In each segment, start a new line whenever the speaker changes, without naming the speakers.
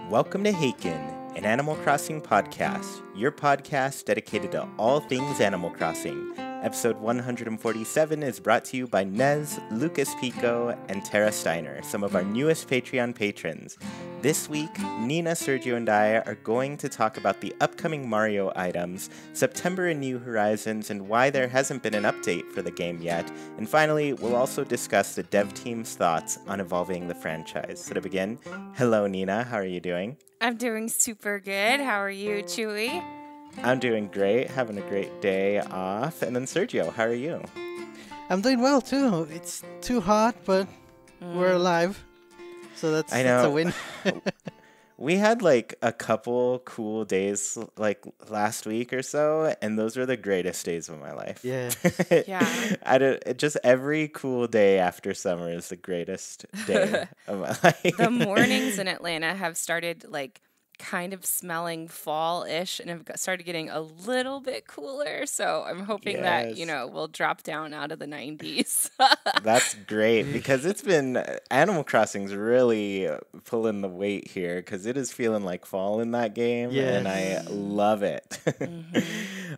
Welcome to Haken, an Animal Crossing podcast, your podcast dedicated to all things Animal Crossing. Episode 147 is brought to you by Nez, Lucas Pico, and Tara Steiner, some of our newest Patreon patrons. This week, Nina, Sergio, and I are going to talk about the upcoming Mario items, September in New Horizons, and why there hasn't been an update for the game yet. And finally, we'll also discuss the dev team's thoughts on evolving the franchise. So to begin, hello Nina, how are you doing?
I'm doing super good. How are you, Chuy?
I'm doing great, having a great day off. And then Sergio, how are you?
I'm doing well too. It's too hot, but we're alive. So that's a win.
We had like a couple cool days like last week or so, and those were the greatest days of my life.
Yeah.
Just every cool day after summer is the greatest day of my life.
The mornings in Atlanta have started like kind of smelling fall-ish and have started getting a little bit cooler. So I'm hoping that, we'll drop down out of the 90s.
That's great because it's been Animal Crossing's really pulling the weight here because it is feeling like fall in that game and I love it.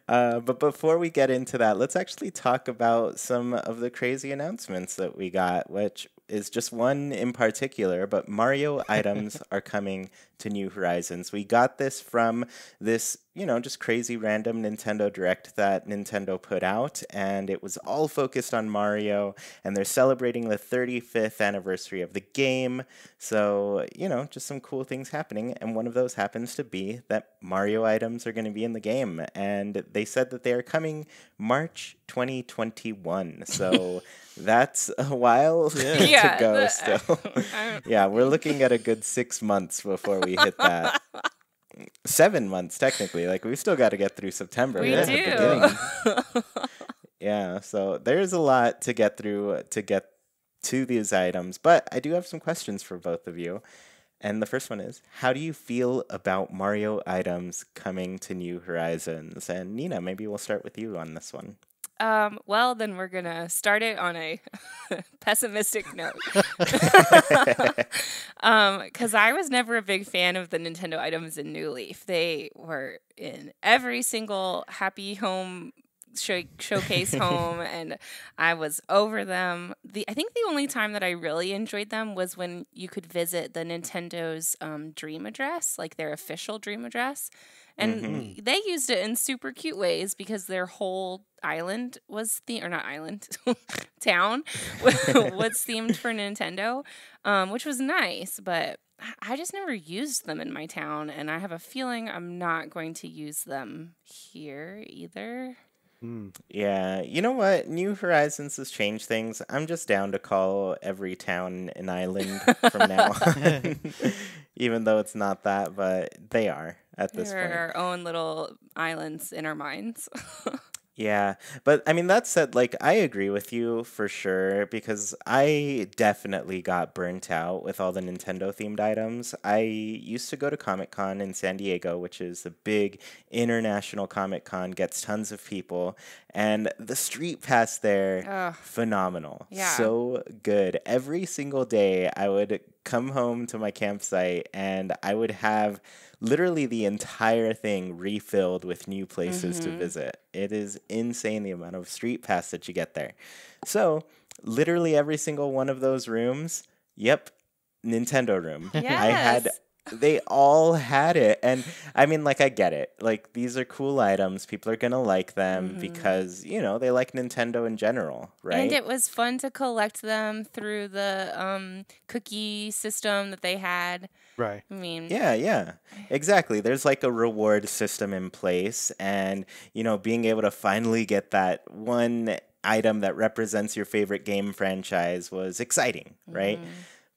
But before we get into that, let's actually talk about some of the crazy announcements that we got, which is just one in particular, but Mario items are coming to New Horizons. We got this from this, just crazy random Nintendo Direct that Nintendo put out, and it was all focused on Mario, and they're celebrating the 35th anniversary of the game, so, just some cool things happening, and one of those happens to be that Mario items are going to be in the game, and they said that they are coming March 2021, so that's a while to go still. Yeah, we're looking at a good 6 months before we hit that. 7 months, technically. Like, we've still got to get through September.
We do.
Yeah, so there's a lot to get through to get to these items. But I do have some questions for both of you. And the first one is, how do you feel about Mario items coming to New Horizons? And Nina, maybe we'll start with you on this one.
Well, then we're going to start it on a pessimistic note. Because I was never a big fan of the Nintendo items in New Leaf. They were in every single Happy Home showcase home, and I was over them. I think the only time that I really enjoyed them was when you could visit the Nintendo's Dream Address, like their official Dream Address. And they used it in super cute ways because their whole island was town was themed for Nintendo, which was nice, but I just never used them in my town, and I have a feeling I'm not going to use them here either.
Yeah, you know what? New Horizons has changed things. I'm just down to call every town an island from now on, even though it's not that, but they are at this point.
They're our own little islands in our minds.
Yeah, but I mean, that said, like, I agree with you for sure because I definitely got burnt out with all the Nintendo themed items. I used to go to Comic-Con in San Diego, which is a big international Comic-Con, gets tons of people, and the street pass there, phenomenal.
Yeah.
So good. Every single day I would come home to my campsite and I would have literally the entire thing refilled with new places to visit. It is insane the amount of street pass that you get there. So, literally every single one of those rooms, Nintendo room.
Yes.
They all had it. And I mean, like, I get it. Like, these are cool items. People are going to like them because, they like Nintendo in general, right?
And it was fun to collect them through the cookie system that they had.
Right.
I mean...
Yeah, exactly. There's like a reward system in place. And, being able to finally get that one item that represents your favorite game franchise was exciting, right?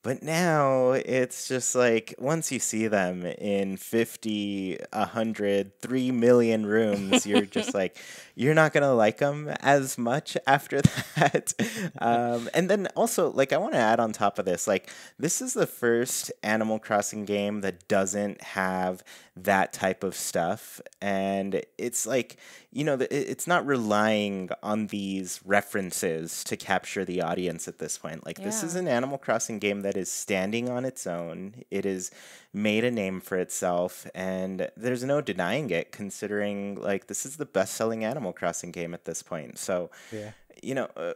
But now it's just like once you see them in 50, 100, 3 million rooms, you're just like, you're not going to like them as much after that. And then also, like, I want to add on top of this, like, this is the first Animal Crossing game that doesn't have that type of stuff. And it's like, it's not relying on these references to capture the audience at this point. Like, this is an Animal Crossing game that is standing on its own. It has made a name for itself, and there's no denying it, considering, like, this is the best-selling Animal Crossing game at this point. So,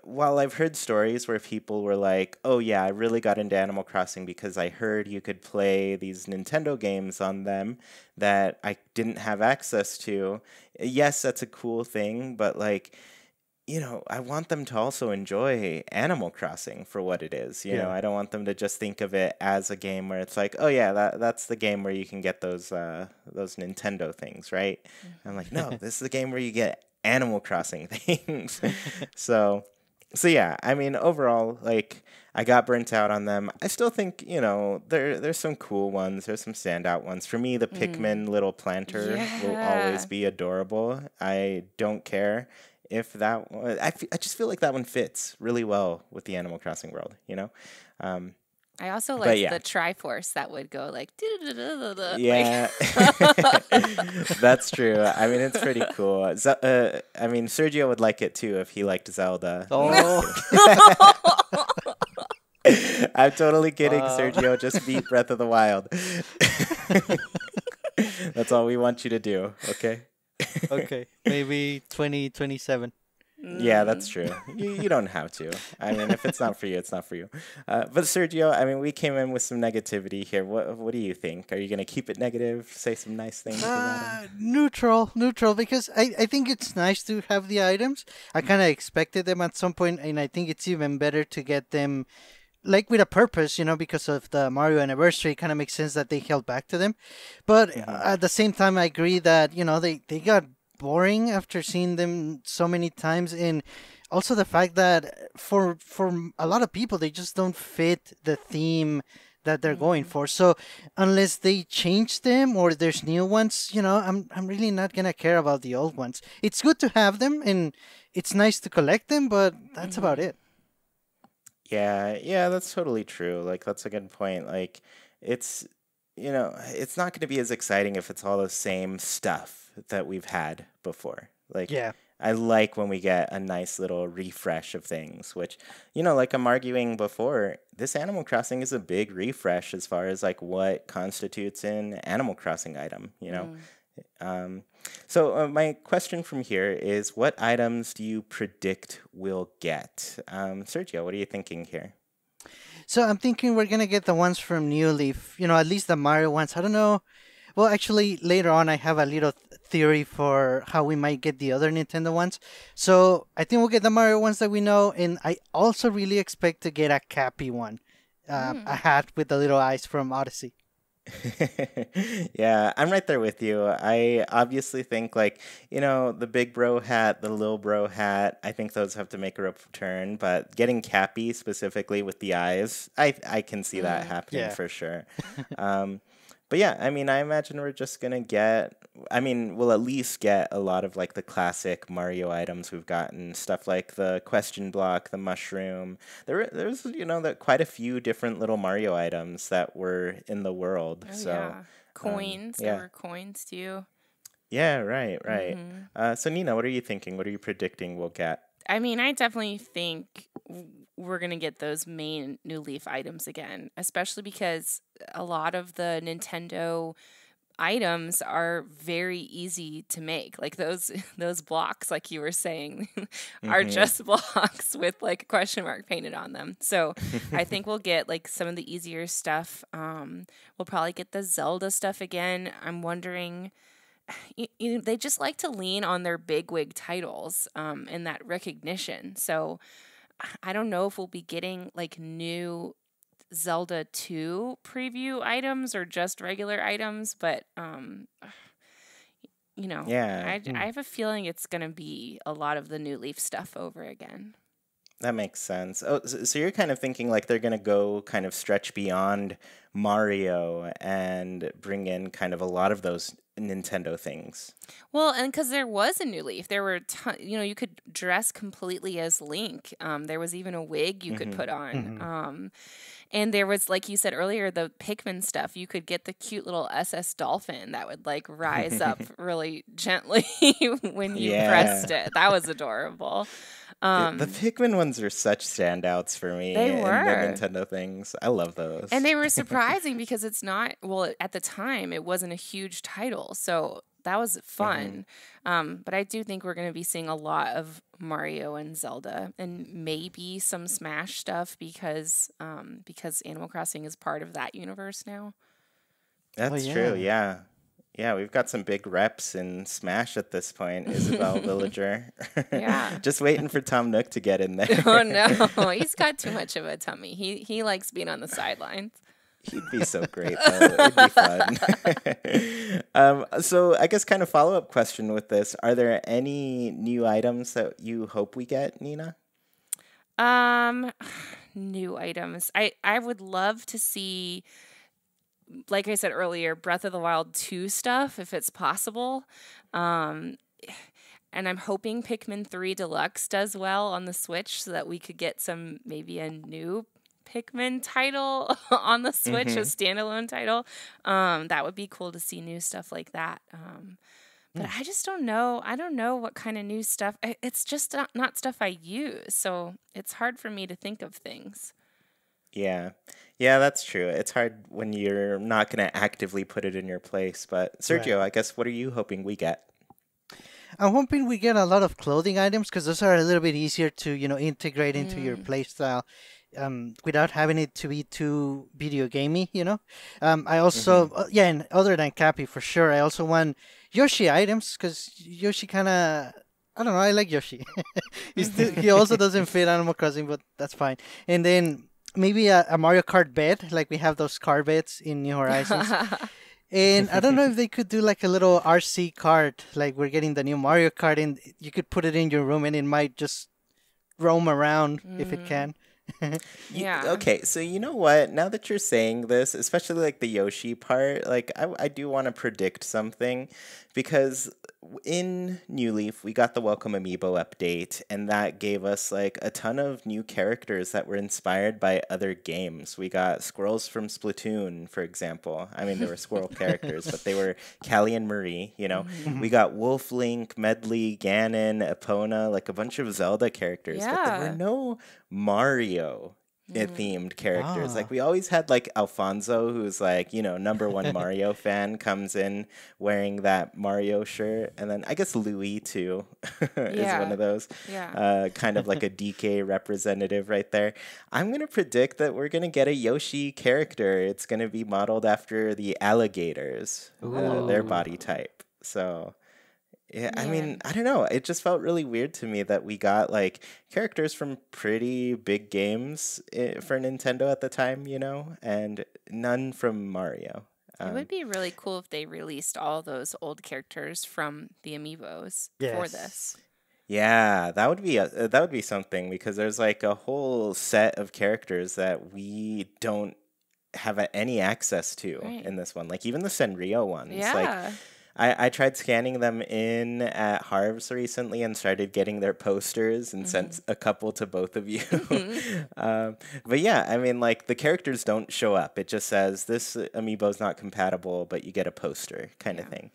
while I've heard stories where people were like, oh, yeah, I really got into Animal Crossing because I heard you could play these Nintendo games on them that I didn't have access to. Yes, that's a cool thing, but, like, I want them to also enjoy Animal Crossing for what it is. I don't want them to just think of it as a game where it's like, oh, yeah, that's the game where you can get those Nintendo things, right? I'm like, no, this is the game where you get Animal Crossing things. so yeah, I mean, overall, like, I got burnt out on them. I still think, there's some cool ones. There's some standout ones. For me, the Pikmin little planter will always be adorable. I don't care if that one, I just feel like that one fits really well with the Animal Crossing world,
I also like the Triforce that would go like,
yeah, that's true. I mean, it's pretty cool. I mean, Sergio would like it too if he liked Zelda.
Oh.
I'm totally kidding, Sergio. Just beat Breath of the Wild. That's all we want you to do, okay?
Okay, maybe 2027.
Yeah, that's true. You don't have to. I mean, if it's not for you, it's not for you. But Sergio, I mean, we came in with some negativity here. What do you think? Are you going to keep it negative? Say some nice things about it?
Neutral, because I think it's nice to have the items. I kind of expected them at some point, and I think it's even better to get them like with a purpose, because of the Mario anniversary. It kind of makes sense that they held back to them. But at the same time, I agree that, they got boring after seeing them so many times, and also the fact that for a lot of people they just don't fit the theme that they're going for. So unless they change them or there's new ones, I'm really not gonna care about the old ones. It's good to have them and it's nice to collect them, but that's about it.
Yeah, that's totally true. Like, that's a good point. Like, it's it's not going to be as exciting if it's all the same stuff that we've had before. Like, I like when we get a nice little refresh of things, which, like I'm arguing before, this Animal Crossing is a big refresh as far as, like, what constitutes an Animal Crossing item, So my question from here is, what items do you predict we'll get? Sergio, what are you thinking here?
So I'm thinking we're going to get the ones from New Leaf, at least the Mario ones. I don't know. Well, actually, later on, I have a little theory for how we might get the other Nintendo ones. So I think we'll get the Mario ones that we know. And I also really expect to get a Cappy one, a hat with the little eyes from Odyssey.
Yeah, I'm right there with you. I obviously think, like, the big bro hat, the little bro hat, I think those have to make a return, but getting Cappy specifically with the eyes, I can see that happening for sure. But yeah, I mean, I imagine we're just gonna we'll at least get a lot of, like, the classic Mario items we've gotten, stuff like the question block, the mushroom. There's quite a few different little Mario items that were in the world.
Coins. There were coins too.
Yeah, right. So Nina, what are you thinking? What are you predicting we'll get?
I mean, I definitely think we're going to get those main New Leaf items again, especially because a lot of the Nintendo items are very easy to make. Like those blocks, like you were saying, are just blocks with, like, a question mark painted on them. So I think we'll get, like, some of the easier stuff. We'll probably get the Zelda stuff again. I'm wondering... they just like to lean on their bigwig titles and that recognition. So I don't know if we'll be getting, like, new Zelda 2 preview items or just regular items, but I have a feeling it's going to be a lot of the New Leaf stuff over again.
That makes sense. Oh, so you're kind of thinking, like, they're going to go kind of stretch beyond Mario and bring in kind of a lot of those Nintendo things.
Well, and because there was a new Leaf, there were, you could dress completely as Link. There was even a wig you could put on. And there was, like you said earlier, the Pikmin stuff. You could get the cute little SS Dolphin that would like rise up really gently when you pressed it. That was adorable.
The Pikmin ones are such standouts for me.
They were.
In the Nintendo things. I love those.
And they were surprising because it's not, well, at the time, it wasn't a huge title. So that was fun. But I do think we're going to be seeing a lot of Mario and Zelda and maybe some Smash stuff because Animal Crossing is part of that universe now.
That's true, yeah. Yeah, we've got some big reps in Smash at this point. Isabelle Villager.
Yeah.
Just waiting for Tom Nook to get in there.
Oh, no. He's got too much of a tummy. He likes being on the sidelines.
He'd be so great, though. It'd be fun. So I guess kind of follow-up question with this. Are there any new items that you hope we get, Nina?
New items. I would love to see, like I said earlier, Breath of the Wild 2 stuff, if it's possible. And I'm hoping Pikmin 3 Deluxe does well on the Switch so that we could get maybe a new Pikmin title on the Switch, a standalone title. That would be cool to see new stuff like that. But I just don't know. I don't know what kind of new stuff. It's just not stuff I use. So it's hard for me to think of things.
Yeah. Yeah, that's true. It's hard when you're not going to actively put it in your place. But Sergio, I guess, what are you hoping we get?
I'm hoping we get a lot of clothing items because those are a little bit easier to, integrate into your playstyle without having it to be too video gamey, I also, and other than Cappy, for sure, I also want Yoshi items because Yoshi kind of, I don't know, I like Yoshi. He also doesn't fit Animal Crossing, but that's fine. And then maybe a Mario Kart bed, like we have those car beds in New Horizons. And I don't know if they could do like a little RC cart, like we're getting the new Mario Kart, and you could put it in your room and it might just roam around if it can.
Yeah.
Okay, so you know what? Now that you're saying this, especially like the Yoshi part, like I do want to predict something because in New Leaf we got the Welcome Amiibo update, and that gave us like a ton of new characters that were inspired by other games. We got squirrels from Splatoon, for example. I mean, they were squirrel characters, but they were Callie and Marie. We got Wolf, Link, Medley, Ganon, Epona, like a bunch of Zelda characters, but there were no Mario themed characters. Like we always had like Alfonso, who's like, number one Mario fan, comes in wearing that Mario shirt. And then I guess Louis too is one of those. Kind of like a DK representative right there. I'm going to predict that we're going to get a Yoshi character. It's going to be modeled after the alligators, their body type. So yeah, I mean, I don't know. It just felt really weird to me that we got like characters from pretty big games for Nintendo at the time, and none from Mario.
It would be really cool if they released all those old characters from the Amiibos for this.
Yeah, that would be something because there's like a whole set of characters that we don't have any access to in this one. Like even the Sanrio ones.
Yeah.
Like, I tried scanning them in at Harv's recently and started getting their posters and sent a couple to both of you. But yeah, I mean, like the characters don't show up. It just says this amiibo is not compatible, but you get a poster kind of thing.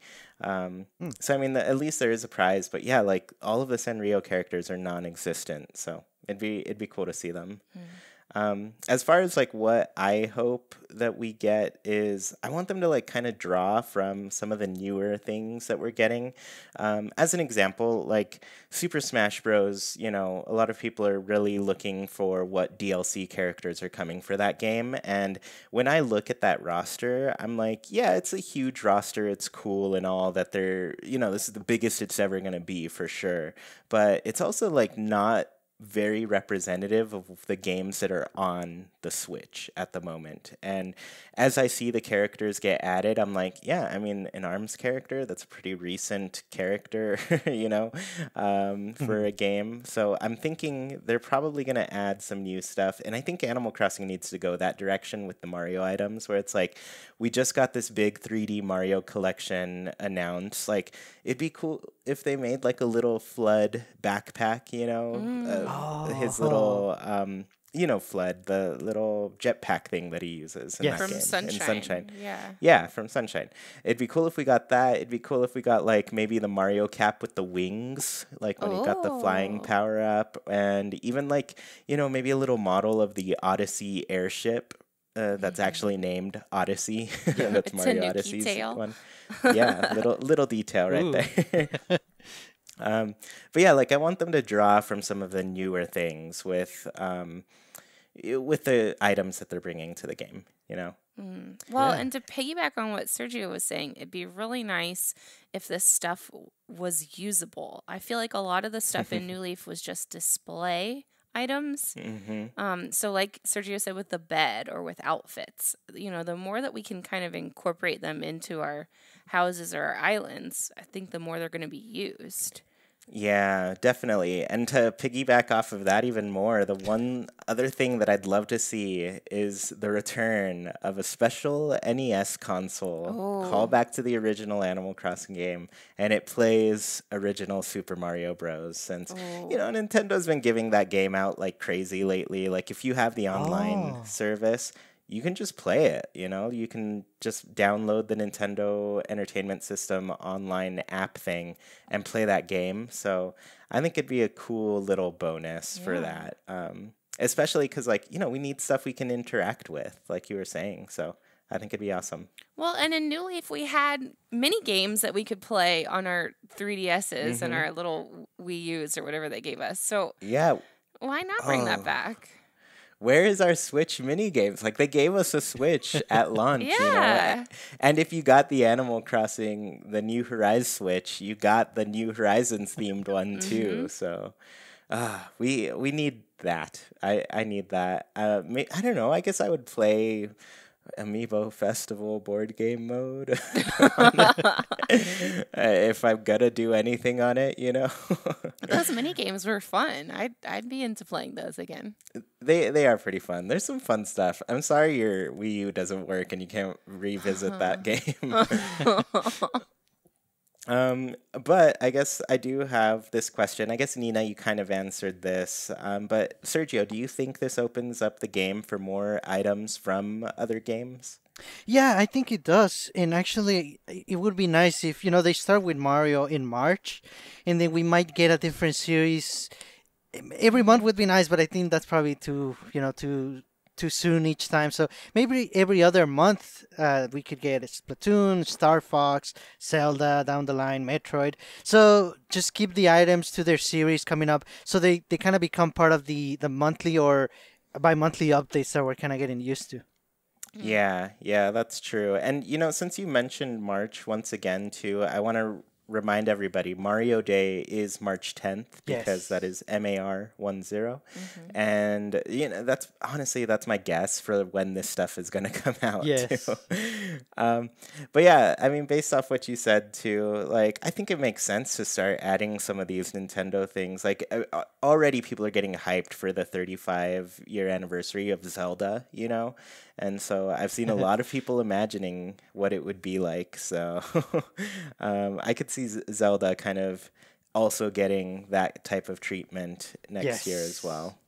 So I mean, at least there is a prize. But yeah, like all of the Sanrio characters are non-existent. So it'd be cool to see them. As far as like what I hope that we get is I want them to like kind of draw from some of the newer things that we're getting. As an example, like Super Smash Bros, a lot of people are really looking for what DLC characters are coming for that game. And when I look at that roster, I'm like, yeah, it's a huge roster. It's cool and all that they're, this is the biggest it's ever going to be for sure. But it's also like not very representative of the games that are on the Switch at the moment. And as I see the characters get added, I'm like, yeah, I mean, an ARMS character, that's a pretty recent character, for a game. So I'm thinking they're probably going to add some new stuff. And I think Animal Crossing needs to go that direction with the Mario items, where it's like, we just got this big 3D Mario collection announced. Like, it'd be cool if they made like a little Flood backpack, his little, Flood, the little jetpack thing that he uses in that
from
game.
Sunshine.
In Sunshine.
Yeah.
Yeah, from Sunshine. It'd be cool if we got that. It'd be cool if we got like maybe the Mario cap with the wings, like when he got the flying power up, and even like, maybe a little model of the Odyssey airship. That's actually named Odyssey. That's
it's
Mario
a
Odyssey's
detail.
one. Yeah, little detail right there. But yeah, like I want them to draw from some of the newer things with the items that they're bringing to the game.
Well, and to piggyback on what Sergio was saying, it'd be really nice if this stuff was usable. I feel like a lot of the stuff in New Leaf was just display items. So like Sergio said with the bed or with outfits, the more that we can kind of incorporate them into our houses or our islands, I think the more they're going to be used.
Yeah, definitely. And to piggyback off of that even more, the one other thing that I'd love to see is the return of a special NES console. Call back to the original Animal Crossing game, and it plays original Super Mario Bros. Since, Nintendo's been giving that game out like crazy lately. Like, if you have the online service, you can just play it, You can just download the Nintendo Entertainment System online app thing and play that game. So I think it'd be a cool little bonus for that. Especially because, we need stuff we can interact with, like you were saying. So I think it'd be awesome.
Well, and in New Leaf, we had mini games that we could play on our 3DSs and our little Wii U's or whatever they gave us. So
yeah,
why not bring that back?
Where is our Switch mini games? Like, they gave us a Switch at launch,
Yeah.
And if you got the Animal Crossing, the New Horizons Switch, you got the New Horizons themed one too. So, we need that. I need that. I don't know. I guess I would play Amiibo Festival board game mode if I'm gonna do anything on it,
Those mini games were fun. I'd be into playing those again.
They are pretty fun. There's some fun stuff. I'm sorry your Wii U doesn't work and you can't revisit that game. But I guess I do have this question. I guess, Nina, you kind of answered this. But Sergio, do you think this opens up the game for more items from other games?
Yeah, I think it does. And actually, it would be nice if, they start with Mario in March, and then we might get a different series. Every month would be nice, but I think that's probably too soon each time. So maybe every other month we could get Splatoon, Star Fox, Zelda, down the line, Metroid. So just keep the items to their series coming up, so they kind of become part of the monthly or bi-monthly updates that we're kind of getting used to.
Yeah, that's true. And, since you mentioned March once again, too, I want to remind everybody, Mario Day is March 10th because that is MAR10. And, that's my guess for when this stuff is going to come out, too. But yeah, I mean, based off what you said, too, like, I think it makes sense to start adding some of these Nintendo things. Like, already people are getting hyped for the 35-year anniversary of Zelda, And so I've seen a lot of people imagining what it would be like. So I could see Zelda kind of also getting that type of treatment next year as well.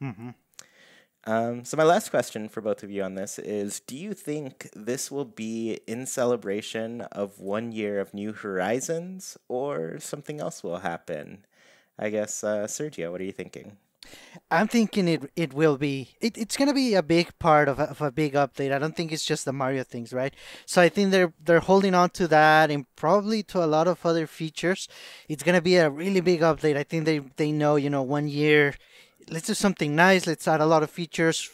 So my last question for both of you on this is, do you think this will be in celebration of 1 year of New Horizons, or something else will happen? I guess, Sergio, what are you thinking?
I'm thinking it will be. It's going to be a big part of a big update. I don't think it's just the Mario things, right? So I think they're holding on to that, and probably to a lot of other features. It's going to be a really big update. I think they know, 1 year, let's do something nice. Let's add a lot of features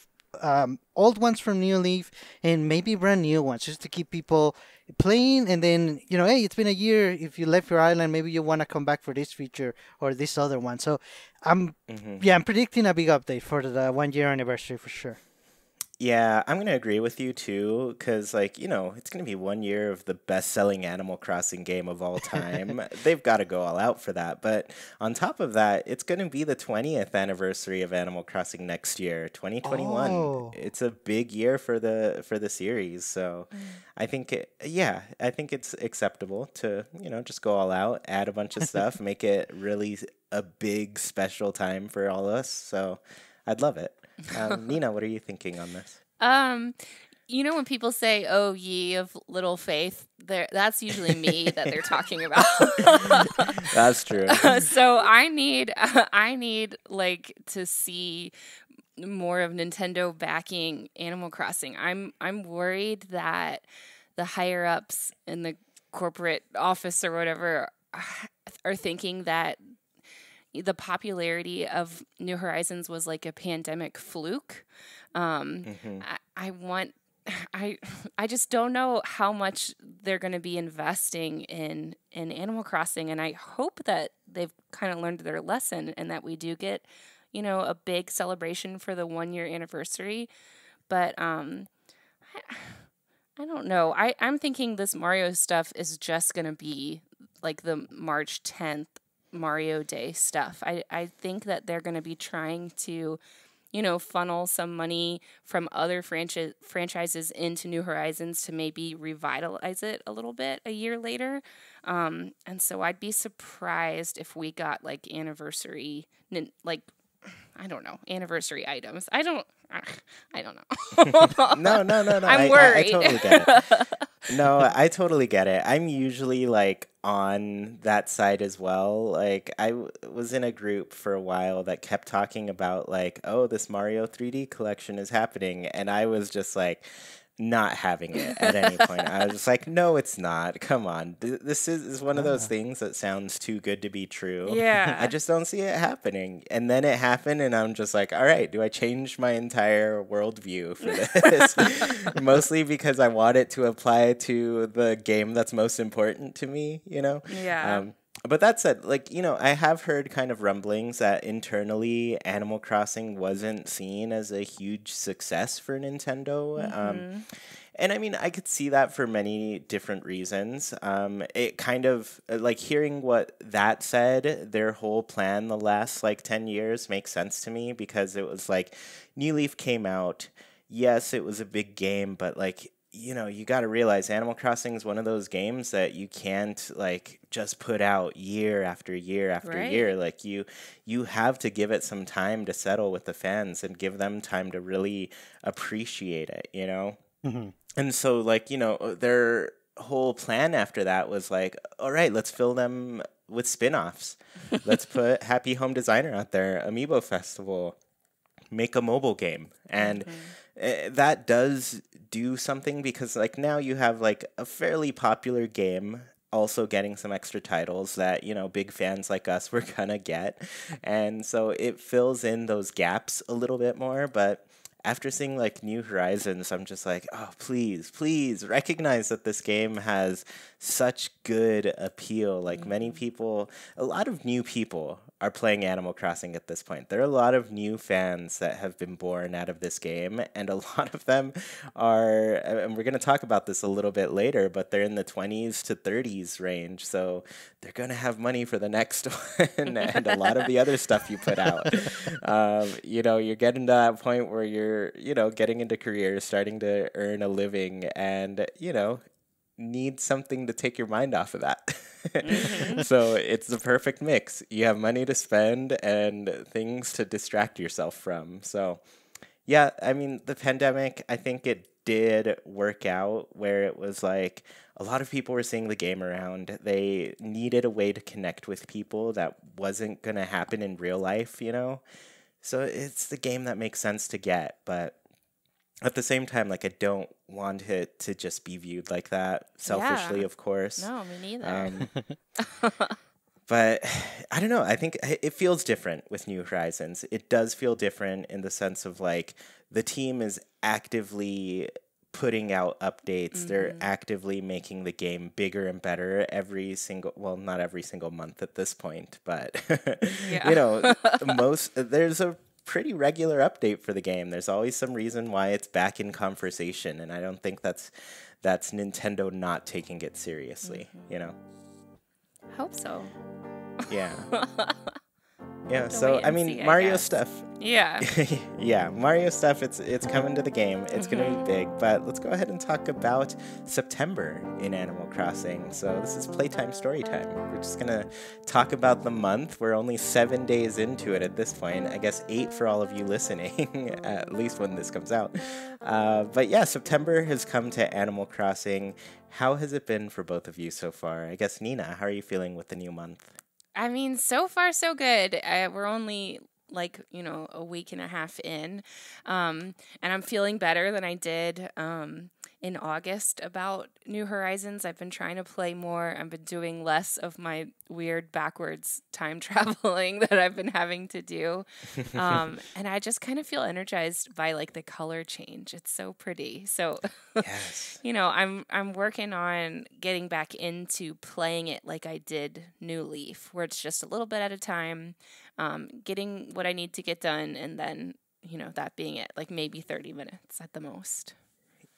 old ones from New Leaf and maybe brand new ones, just to keep people playing. And then, hey, it's been a year. If you left your island, maybe you want to come back for this feature or this other one. So I'm predicting a big update for the 1 year anniversary for sure.
Yeah, I'm going to agree with you too, because, it's going to be 1 year of the best-selling Animal Crossing game of all time. They've got to go all out for that. But on top of that, it's going to be the 20th anniversary of Animal Crossing next year, 2021.
Oh.
It's a big year for the series. So I think, I think it's acceptable to, just go all out, add a bunch of stuff, make it really a big, special time for all of us. So I'd love it. Nina, what are you thinking on this?
When people say, "Oh, ye of little faith," that's usually me that they're talking about.
That's true.
So I need to see more of Nintendo backing Animal Crossing. I'm worried that the higher ups in the corporate office or whatever are thinking that the popularity of New Horizons was like a pandemic fluke. I just don't know how much they're going to be investing in Animal Crossing, and I hope that they've kind of learned their lesson and that we do get, a big celebration for the 1 year anniversary. But I don't know. I'm thinking this Mario stuff is just going to be like the March 10th Mario Day stuff. I think that they're going to be trying to, funnel some money from other franchises into New Horizons to maybe revitalize it a little bit a year later. And so I'd be surprised if we got like anniversary, anniversary items. I don't know.
No.
I'm worried.
I totally get it. No, I totally get it. I'm usually on that side as well. I was in a group for a while that kept talking about oh, this Mario 3D collection is happening, and I was just not having it at any point. I was just no, it's not. Come on. This is one of those things that sounds too good to be true.
Yeah.
I just don't see it happening. And then it happened, and I'm just all right, do I change my entire worldview for this? Mostly because I want it to apply to the game that's most important to me,
Yeah.
But that said, I have heard kind of rumblings that internally Animal Crossing wasn't seen as a huge success for Nintendo. And I mean, I could see that for many different reasons. It kind of, hearing what that said, their whole plan the last 10 years makes sense to me, because it was New Leaf came out. Yes, it was a big game, but you got to realize Animal Crossing is one of those games that you can't just put out year after year after year. You have to give it some time to settle with the fans and give them time to really appreciate it, And so their whole plan after that was all right, let's fill them with spin-offs. Let's put Happy Home Designer out there, Amiibo Festival, make a mobile game. And that does do something, because now you have a fairly popular game also getting some extra titles that big fans like us were gonna get, and so it fills in those gaps a little bit more. But after seeing New Horizons, I'm just oh, please recognize that this game has such good appeal. Many people, a lot of new people are playing Animal Crossing at this point. There are a lot of new fans that have been born out of this game, and a lot of them are, and we're going to talk about this a little bit later, but they're in the 20s to 30s range, so they're going to have money for the next one and a lot of the other stuff you put out. You're getting to that point where you're, getting into careers, starting to earn a living, and, need something to take your mind off of that. So it's the perfect mix. You have money to spend and things to distract yourself from. So yeah, I mean, the pandemic, I think it did work out where it was a lot of people were seeing the game around. They needed a way to connect with people that wasn't going to happen in real life, So it's the game that makes sense to get, but at the same time, I don't want it to just be viewed like that, selfishly, of course.
No, me neither.
But I don't know. I think it feels different with New Horizons. It does feel different in the sense of like the team is actively putting out updates. They're actively making the game bigger and better every single, well, not every single month at this point, but you know, there's a pretty regular update for the game. There's always some reason why it's back in conversation, and I don't think that's Nintendo not taking it seriously, you know.
Hope so.
Yeah. Yeah, so I mean, Mario stuff.
Yeah.
Yeah, Mario stuff, it's coming to the game. It's going to be big, but let's go ahead and talk about September in Animal Crossing. So this is playtime story time. We're just going to talk about the month. We're only 7 days into it at this point. I guess 8 for all of you listening, at least when this comes out. But yeah, September has come to Animal Crossing. How has it been for both of you so far? I guess, Nina, how are you feeling with the new month?
I mean, so far so good. We're only like, a week and a half in. And I'm feeling better than I did in August about New Horizons. I've been trying to play more. I've been doing less of my weird backwards time traveling that I've been having to do. And I just kind of feel energized by like the color change. It's so pretty. So,
yes.
I'm working on getting back into playing it like I did New Leaf, where it's just a little bit at a time, getting what I need to get done, and then, that being it, like maybe 30 minutes at the most.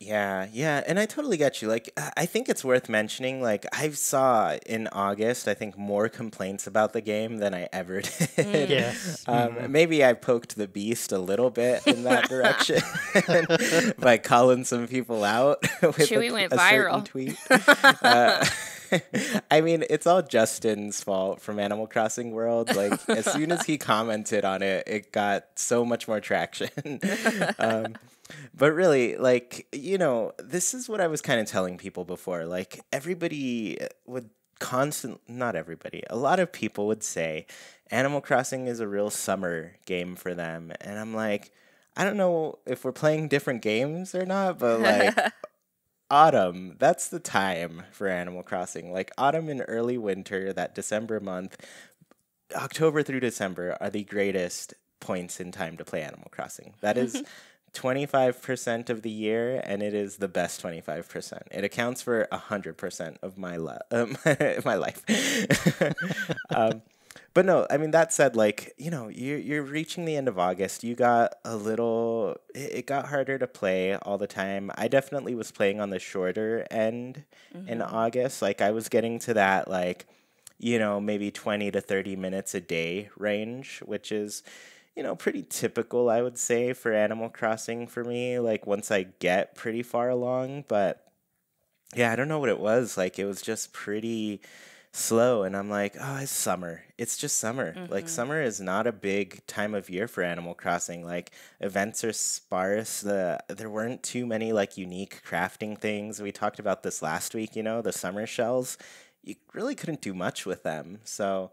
Yeah, and I totally get you. Like, I think it's worth mentioning, like, I saw in August, I think, more complaints about the game than I ever did.
Yes.
Maybe I poked the beast a little bit in that direction by calling some people out with
Chuy went viral.
Tweet. I mean, it's all Justin's fault from Animal Crossing World. Like, as soon as he commented on it, it got so much more traction. But really, like, this is what I was kind of telling people before. Like, everybody would not everybody, a lot of people would say Animal Crossing is a real summer game for them. And I'm like, I don't know if we're playing different games or not, but like, autumn, that's the time for Animal Crossing. Like, autumn and early winter, that December month, October through December are the greatest points in time to play Animal Crossing. That is 25% of the year, and it is the best 25%. It accounts for 100% of my my life. But no, I mean, that said, like, you're reaching the end of August. You got it got harder to play all the time. I definitely was playing on the shorter end in August. Like, I was getting to that, like, maybe 20 to 30 minutes a day range, which is, pretty typical, I would say, for Animal Crossing for me, like, once I get pretty far along. But yeah, I don't know what it was. Like, it was just pretty slow, and I'm like, oh, it's summer. It's just summer. Like, summer is not a big time of year for Animal Crossing. Like, events are sparse. There weren't too many, like, unique crafting things. We talked about this last week, the summer shells. You really couldn't do much with them. So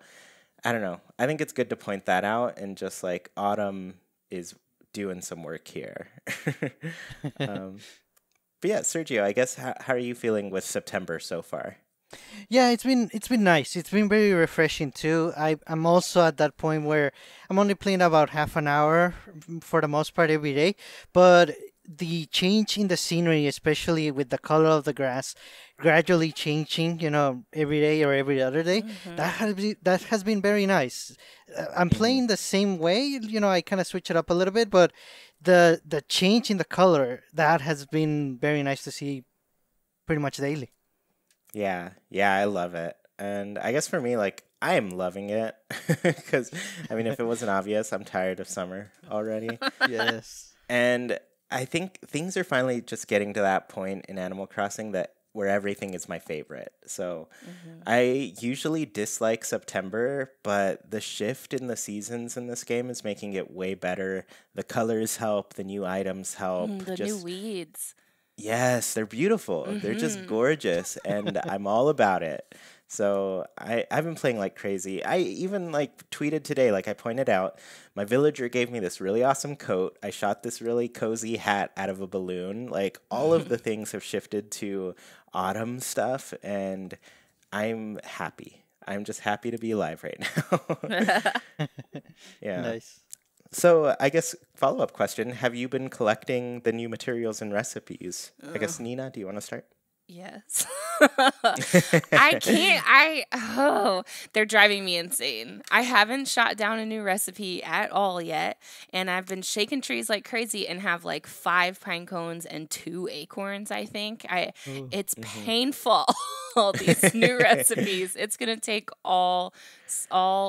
I don't know. I think it's good to point that out, and just like autumn is doing some work here. But yeah, Sergio, I guess how are you feeling with September so far?
Yeah, it's been nice. It's been very refreshing too. I'm also at that point where I'm only playing about half an hour for the most part every day, but the change in the scenery, especially with the color of the grass gradually changing, every day or every other day, that has been very nice. I'm playing the same way, I kind of switch it up a little bit, but the change in the color, that has been very nice to see pretty much daily.
Yeah, I love it. And I guess for me, like, I am loving it because, I mean, if it wasn't obvious, I'm tired of summer already.
Yes.
And I think things are finally just getting to that point in Animal Crossing where everything is my favorite. So I usually dislike September, but the shift in the seasons in this game is making it way better. The colors help, the new items help.
The new weeds.
Yes, they're beautiful. They're just gorgeous, and I'm all about it. So I've been playing like crazy. I even like tweeted today, like I pointed out, my villager gave me this really awesome coat. I shot this really cozy hat out of a balloon. Like, all of the things have shifted to autumn stuff, and I'm happy. I'm just happy to be alive right now. Yeah.
Nice.
So I guess follow-up question, have you been collecting the new materials and recipes? I guess, Nina, do you want to start?
Yes. I can't. They're driving me insane. I haven't shot down a new recipe at all yet. And I've been shaking trees like crazy and have like 5 pine cones and 2 acorns, I think. It's painful. All these new recipes. It's going to take all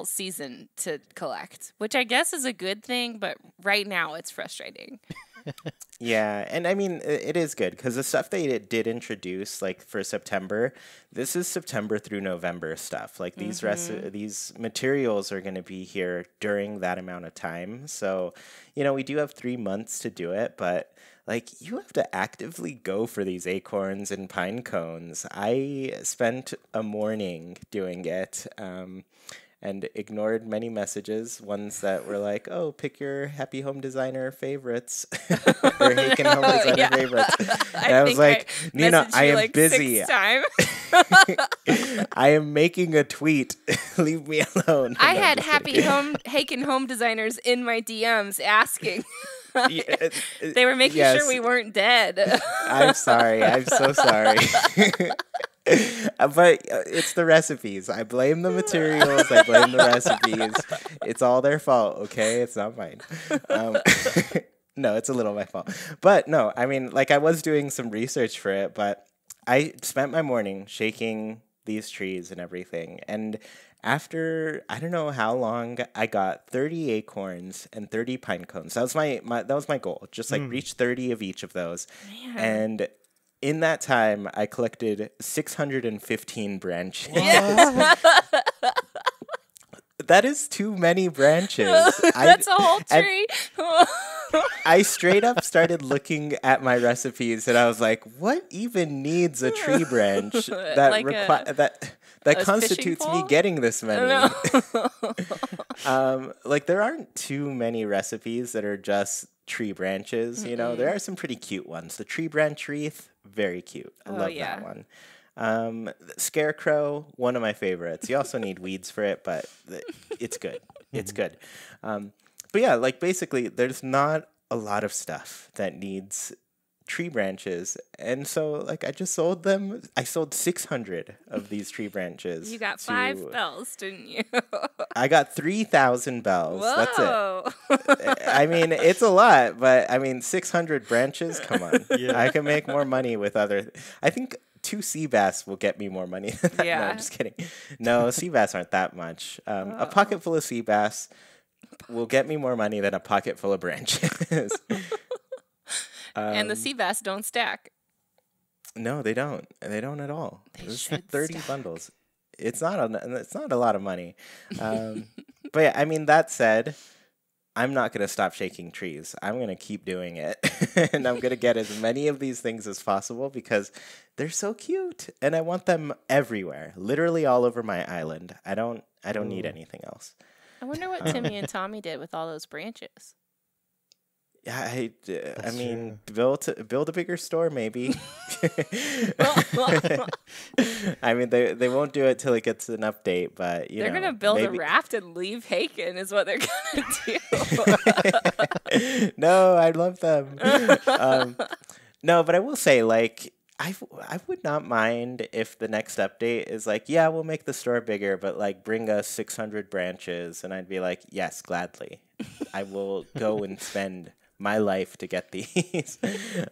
season to collect, which I guess is a good thing. But right now it's frustrating.
Yeah, and I mean, it is good because the stuff they did introduce, like for September, this is September through November stuff. Like these these materials are going to be here during that amount of time. So, we do have 3 months to do it, but like you have to actively go for these acorns and pine cones. I spent a morning doing it. And ignored many messages, ones that were like, oh, pick your Happy Home Designer favorites or Haken Home Designer favorites. And I was like, Nina, I am like busy. I am making a tweet. Leave me alone.
I had Haken Home Designers in my DMs asking. They were making sure we weren't dead.
I'm sorry. I'm so sorry. But it's the recipes. I blame the materials. I blame the recipes. It's all their fault, okay? It's not mine. No, it's a little my fault. But no, I mean, like I was doing some research for it, but I spent my morning shaking these trees and everything. And after I don't know how long, I got 30 acorns and 30 pine cones. That was my goal. Just like reach 30 of each of those.
Man.
And in that time, I collected 615 branches. That is too many branches.
That's a whole tree.
I straight up started looking at my recipes, and I was like, "What even needs a tree branch that like that constitutes me getting this many?" Like there aren't too many recipes that are just tree branches. There are some pretty cute ones. The tree branch wreath, very cute. I love that one. Scarecrow, one of my favorites. You also need weeds for it, but it's good. It's good. But yeah, like basically there's not a lot of stuff that needs tree branches. And so like I just sold them. I sold 600 of these tree branches.
You got 5 bells, didn't you?
I got 3,000 bells.
Whoa.
That's it. I mean, it's a lot, but I mean 600 branches, come on. Yeah. I can make more money with I think 2 sea bass will get me more money than that.
Yeah.
No, I'm just kidding. No, sea bass aren't that much. A pocket full of sea bass will get me more money than a pocket full of branches.
And the sea bass don't stack.
No, they don't. They don't at all.
They should
30
stack.
bundles. It's not a lot of money. But yeah, I mean, that said, I'm not going to stop shaking trees. I'm going to keep doing it. And I'm going to get as many of these things as possible because they're so cute. And I want them everywhere, literally all over my island. I don't need anything else.
I wonder what Timmy and Tommy did with all those branches.
Yeah, I mean, build a bigger store, maybe. I mean, they won't do it till it gets an update, but
they're gonna build a raft and leave Haken, is what they're gonna
do. No, I love them. No, but I will say, like, I would not mind if the next update is like, yeah, we'll make the store bigger, but like bring us 600 branches, and I'd be like, yes, gladly, I will go and spend my life to get these.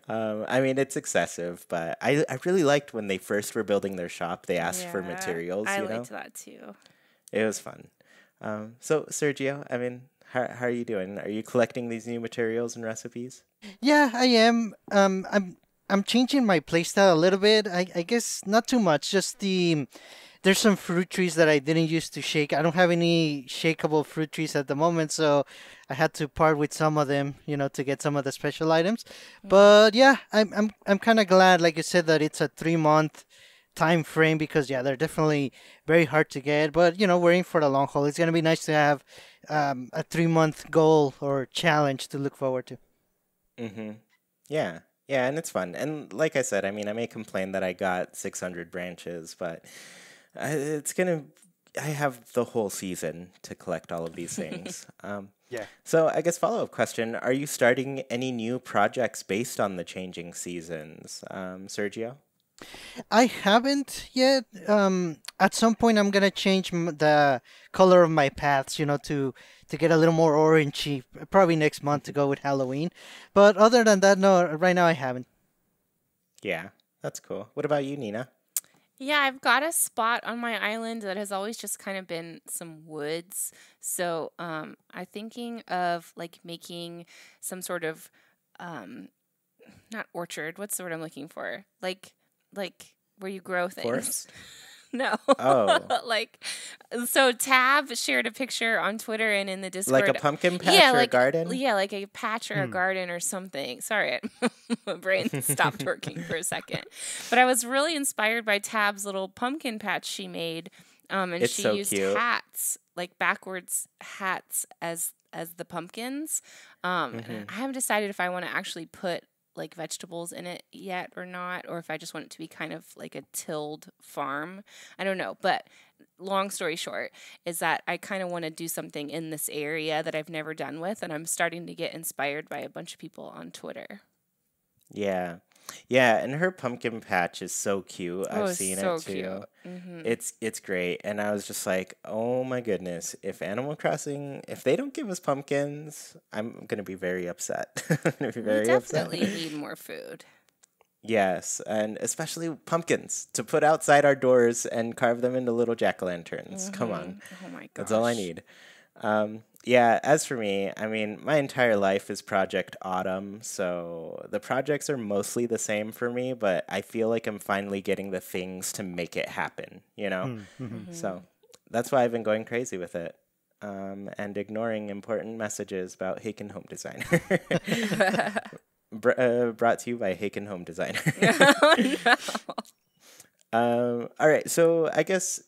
I mean, it's excessive, but I really liked when they first were building their shop. They asked for materials.
I liked that too.
It was fun. So Sergio, I mean, how are you doing? Are you collecting these new materials and recipes?
Yeah, I am. I'm changing my playstyle a little bit. I guess not too much. Just there's some fruit trees that I didn't use to shake. I don't have any shakeable fruit trees at the moment, so I had to part with some of them, to get some of the special items. But yeah, I'm kind of glad, like you said, that it's a 3-month time frame because they're definitely very hard to get. But we're in for the long haul. It's gonna be nice to have a 3-month goal or challenge to look forward to.
Yeah. Yeah, and it's fun. And like I said, I mean, I may complain that I got 600 branches, but it's going to I have the whole season to collect all of these things.
Yeah.
So I guess follow-up question, are you starting any new projects based on the changing seasons? Sergio?
I haven't yet. At some point, I'm gonna change the color of my paths, to get a little more orangey. Probably next month to go with Halloween. But other than that, no. Right now, I haven't.
Yeah, that's cool. What about you, Nina?
Yeah, I've got a spot on my island that has always just kind of been some woods. So I'm thinking of like making some sort of not orchard. What's the word I'm looking for? Like where you grow things.
Forest?
No.
Oh.
Like, so Tab shared a picture on Twitter and in the Discord.
Like a pumpkin patch or a garden?
Yeah, like a patch or a garden or something. Sorry, my brain stopped working for a second. But I was really inspired by Tab's little pumpkin patch she made. And
It's
she
so
used
cute.
hats, like backwards hats as the pumpkins. And I haven't decided if I want to actually put like vegetables in it yet or not, or if I just want it to be kind of like a tilled farm. I don't know. But long story short is that I kind of want to do something in this area that I've never done with, and I'm starting to get inspired by a bunch of people on Twitter.
Yeah. Yeah, and her pumpkin patch is so cute.
Oh,
I've
it's
seen
so
it too.
cute. Mm-hmm.
It's great. And I was just like, oh my goodness, if Animal Crossing, if they don't give us pumpkins, I'm gonna be very upset. I'm gonna be
We
very upset.
definitely need more food.
Yes, and especially pumpkins to put outside our doors and carve them into little jack-o'-lanterns. Come on.
Oh my gosh.
That's all I need. Yeah, as for me, I mean, my entire life is Project Autumn, so the projects are mostly the same for me, but I feel like I'm finally getting the things to make it happen, you know? So that's why I've been going crazy with it, and ignoring important messages about Haken Home Designer. Brought to you by Haken Home Designer.
Oh, no.
All right, so I guess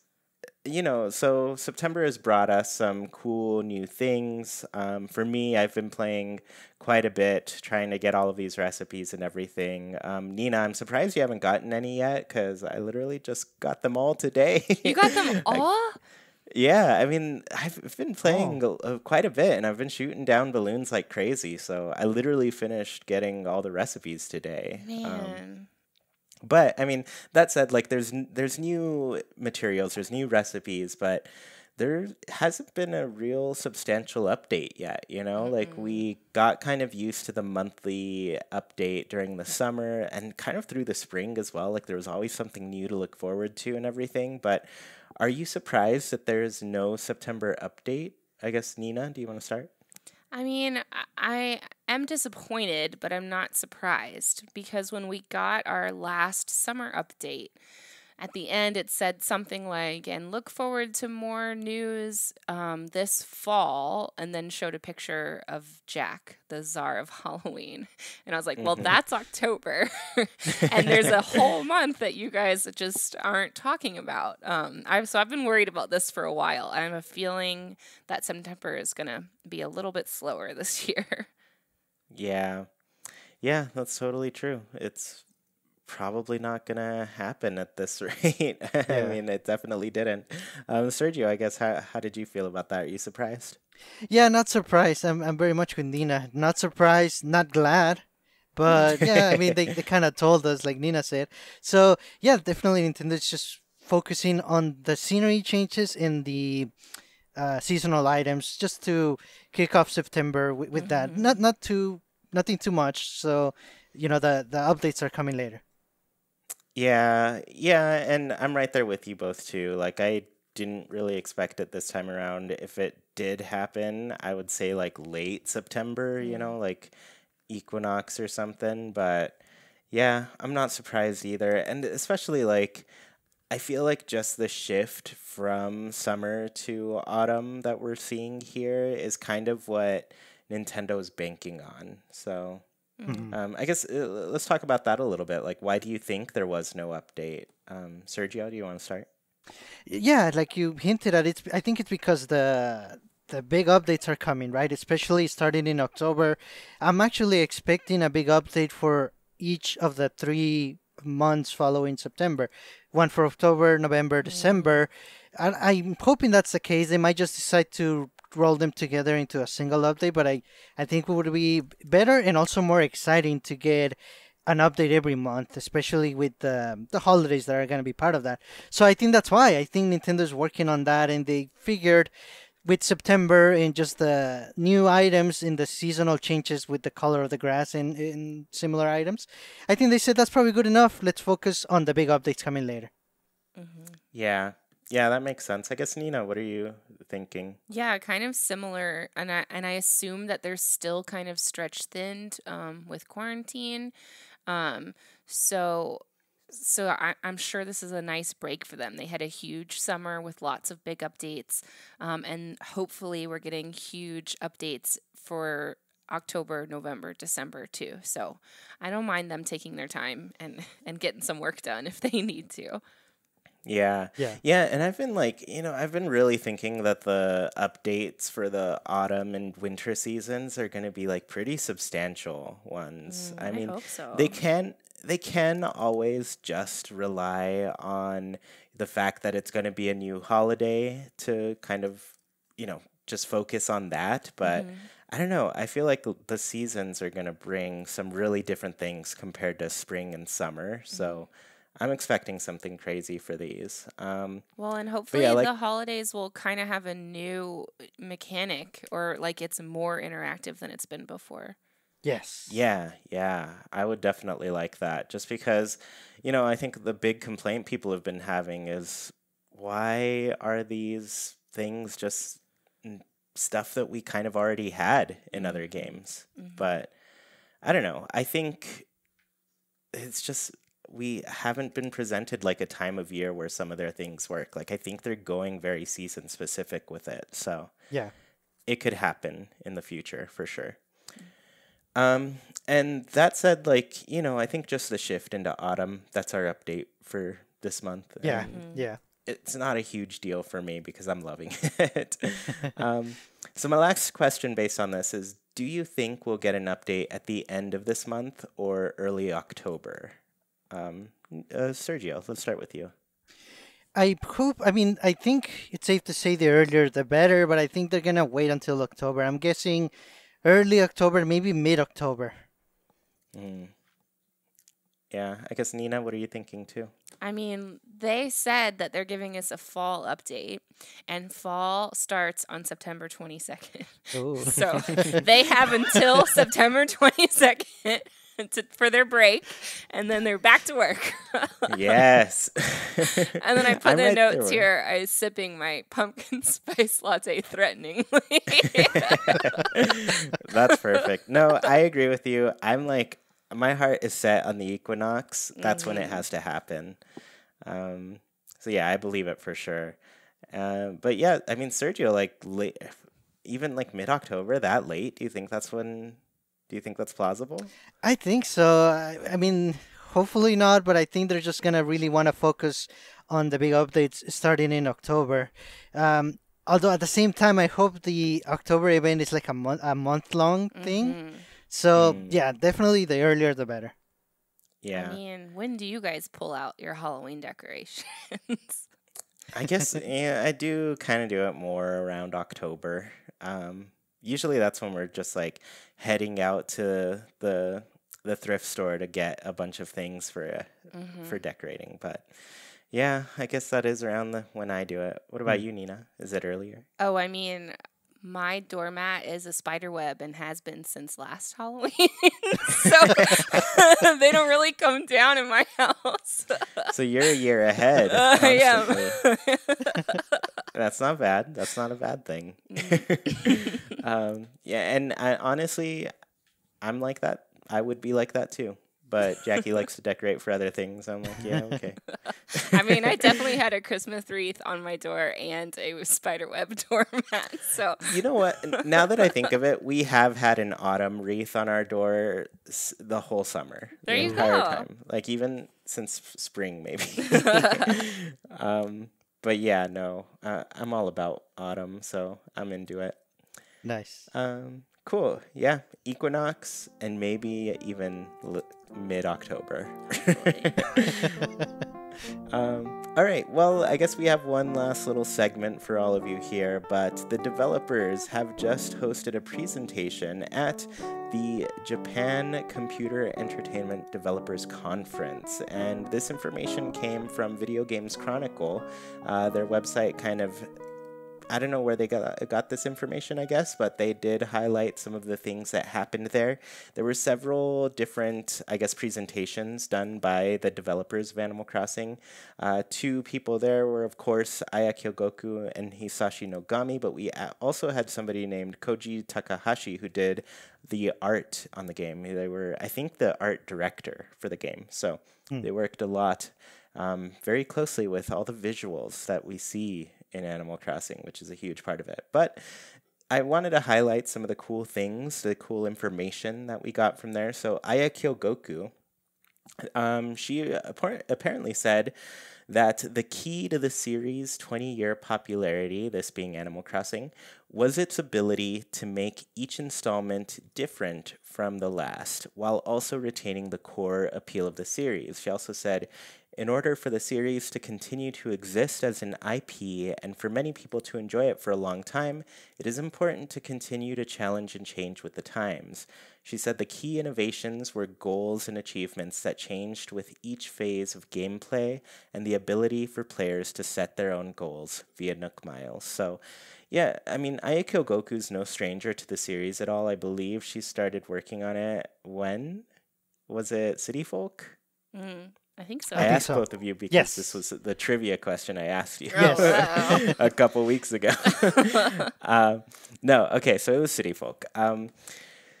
so September has brought us some cool new things. For me, I've been playing quite a bit, trying to get all of these recipes and everything. Nina, I'm surprised you haven't gotten any yet, because I literally just got them all today.
You got them all?
Yeah, I mean, I've been playing quite a bit, and I've been shooting down balloons like crazy, so I literally finished getting all the recipes today.
Man.
But I mean, that said, like there's new materials, there's new recipes, but there hasn't been a real substantial update yet, Like we got kind of used to the monthly update during the summer and kind of through the spring as well. Like there was always something new to look forward to and everything. But are you surprised that there's no September update? I guess, Nina, do you want to start?
I mean, I am disappointed, but I'm not surprised because when we got our last summer update, at the end it said something like, and look forward to more news this fall, and then showed a picture of Jack, the czar of Halloween. And I was like, well, that's October. And there's a whole month that you guys just aren't talking about. So I've been worried about this for a while. I have a feeling that September is going to be a little bit slower this year.
Yeah. Yeah, that's totally true. It's probably not gonna happen at this rate. I mean, it definitely didn't. Sergio, I guess how did you feel about that? Are you surprised?
Yeah, not surprised. I'm very much with Nina. Not surprised, not glad. But yeah, I mean, they kind of told us, like Nina said. So yeah, definitely Nintendo's just focusing on the scenery changes in the seasonal items just to kick off September with that. Nothing too much. So the updates are coming later.
Yeah, and I'm right there with you both too. Like I didn't really expect it this time around. If it did happen, I would say like late September, like equinox or something. But yeah, I'm not surprised either. And especially like I feel like just the shift from summer to autumn that we're seeing here is kind of what Nintendo's banking on. So I guess let's talk about that a little bit. Like, why do you think there was no update? Sergio, do you want to start?
Yeah, like you hinted at, I think it's because the big updates are coming, right? Especially starting in October. I'm actually expecting a big update for each of the 3 months following September. One for October, November, December. I'm hoping that's the case. They might just decide to roll them together into a single update, but I think it would be better and also more exciting to get an update every month, especially with the holidays that are going to be part of that. So I think that's why I think Nintendo's working on that, and they figured with September and just the new items in the seasonal changes with the color of the grass and similar items, I think they said that's probably good enough. Let's focus on the big updates coming later.
Yeah. Yeah, that makes sense. I guess, Nina, what are you thinking?
Yeah, kind of similar, and I assume that they're still kind of stretch thinned with quarantine. So I'm sure this is a nice break for them. They had a huge summer with lots of big updates, and hopefully we're getting huge updates for October, November, December too. So I don't mind them taking their time and getting some work done if they need to.
Yeah. And I've been I've been really thinking that the updates for the autumn and winter seasons are going to be like pretty substantial ones. I mean,
hope so.
they can always just rely on the fact that it's going to be a new holiday to kind of, just focus on that. But I don't know. I feel like the seasons are going to bring some really different things compared to spring and summer. So I'm expecting something crazy for these.
Well, and hopefully the holidays will kind of have a new mechanic, or like it's more interactive than it's been before.
Yes.
Yeah. I would definitely like that. Just because, I think the big complaint people have been having is, why are these things just stuff that we kind of already had in other games? But I don't know. I think it's just, we haven't been presented like a time of year where some of their things work. Like, I think they're going very season specific with it. So
yeah,
it could happen in the future for sure. And that said, I think just the shift into autumn, that's our update for this month.
Yeah.
And
Yeah.
it's not a huge deal for me because I'm loving it. So my last question based on this is, do you think we'll get an update at the end of this month or early October? Sergio, let's start with you.
I think it's safe to say the earlier the better, but I think they're going to wait until October. I'm guessing early October, maybe mid-October.
Yeah, I guess, Nina, what are you thinking too?
I mean, they said that they're giving us a fall update, and fall starts on September 22nd. So they have until September 22nd for their break, and then they're back to work.
Yes.
And then I put in notes here, I was sipping my pumpkin spice latte threateningly.
That's perfect. No, I agree with you. I'm like, my heart is set on the equinox. That's when it has to happen. So yeah, I believe it for sure. But yeah, I mean, Sergio, late, even mid-October, that late, do you think that's plausible?
I think so. I mean, hopefully not, but I think they're just going to really want to focus on the big updates starting in October. Although at the same time, I hope the October event is like a month-long thing. So, yeah, definitely the earlier the better.
Yeah.
I mean, when do you guys pull out your Halloween decorations?
I guess, yeah, I do kind of do it more around October. Usually that's when we're just heading out to the thrift store to get a bunch of things for decorating. But yeah, I guess that is around when I do it. What about you, Nina? Is it earlier?
Oh, I mean, my doormat is a spider web and has been since last Halloween. So they don't really come down in my house.
So you're a year ahead.
I am.
That's not bad. That's not a bad thing. Yeah, and honestly, I'm like that. I would be like that too. But Jackie likes to decorate for other things. I'm like, yeah, okay.
I mean, I definitely had a Christmas wreath on my door and a spiderweb doormat. So
you know what? Now that I think of it, we have had an autumn wreath on our door the whole summer.
There
the
you
entire
go.
time. Even since spring, maybe. But yeah, no, I'm all about autumn, so I'm into it.
Nice.
Cool. Yeah, equinox and maybe even mid-October. All right, well, I guess we have one last little segment for all of you here, but the developers have just hosted a presentation at the Japan Computer Entertainment Developers Conference, and this information came from Video Games Chronicle. Their website kind of, I don't know where they got this information, I guess, but they did highlight some of the things that happened there. There were several different, I guess, presentations done by the developers of Animal Crossing. Two people there were, of course, Aya Kyogoku and Hisashi Nogami, but we also had somebody named Koji Takahashi who did the art on the game. They were, I think, the art director for the game. So they worked a lot, very closely with all the visuals that we see in Animal Crossing, which is a huge part of it. But I wanted to highlight some of the cool things, the cool information that we got from there. So Aya Kyogoku, she apparently said that the key to the series' 20-year popularity, this being Animal Crossing, was its ability to make each installment different from the last, while also retaining the core appeal of the series. She also said, in order for the series to continue to exist as an IP and for many people to enjoy it for a long time, it is important to continue to challenge and change with the times. She said the key innovations were goals and achievements that changed with each phase of gameplay and the ability for players to set their own goals via Nook Miles. So, yeah, I mean, Aya Kyogoku's no stranger to the series at all. I believe she started working on it when? Was it City Folk?
I think so.
I asked both of you because this was the trivia question I asked you a couple weeks ago. No, okay, so it was City Folk.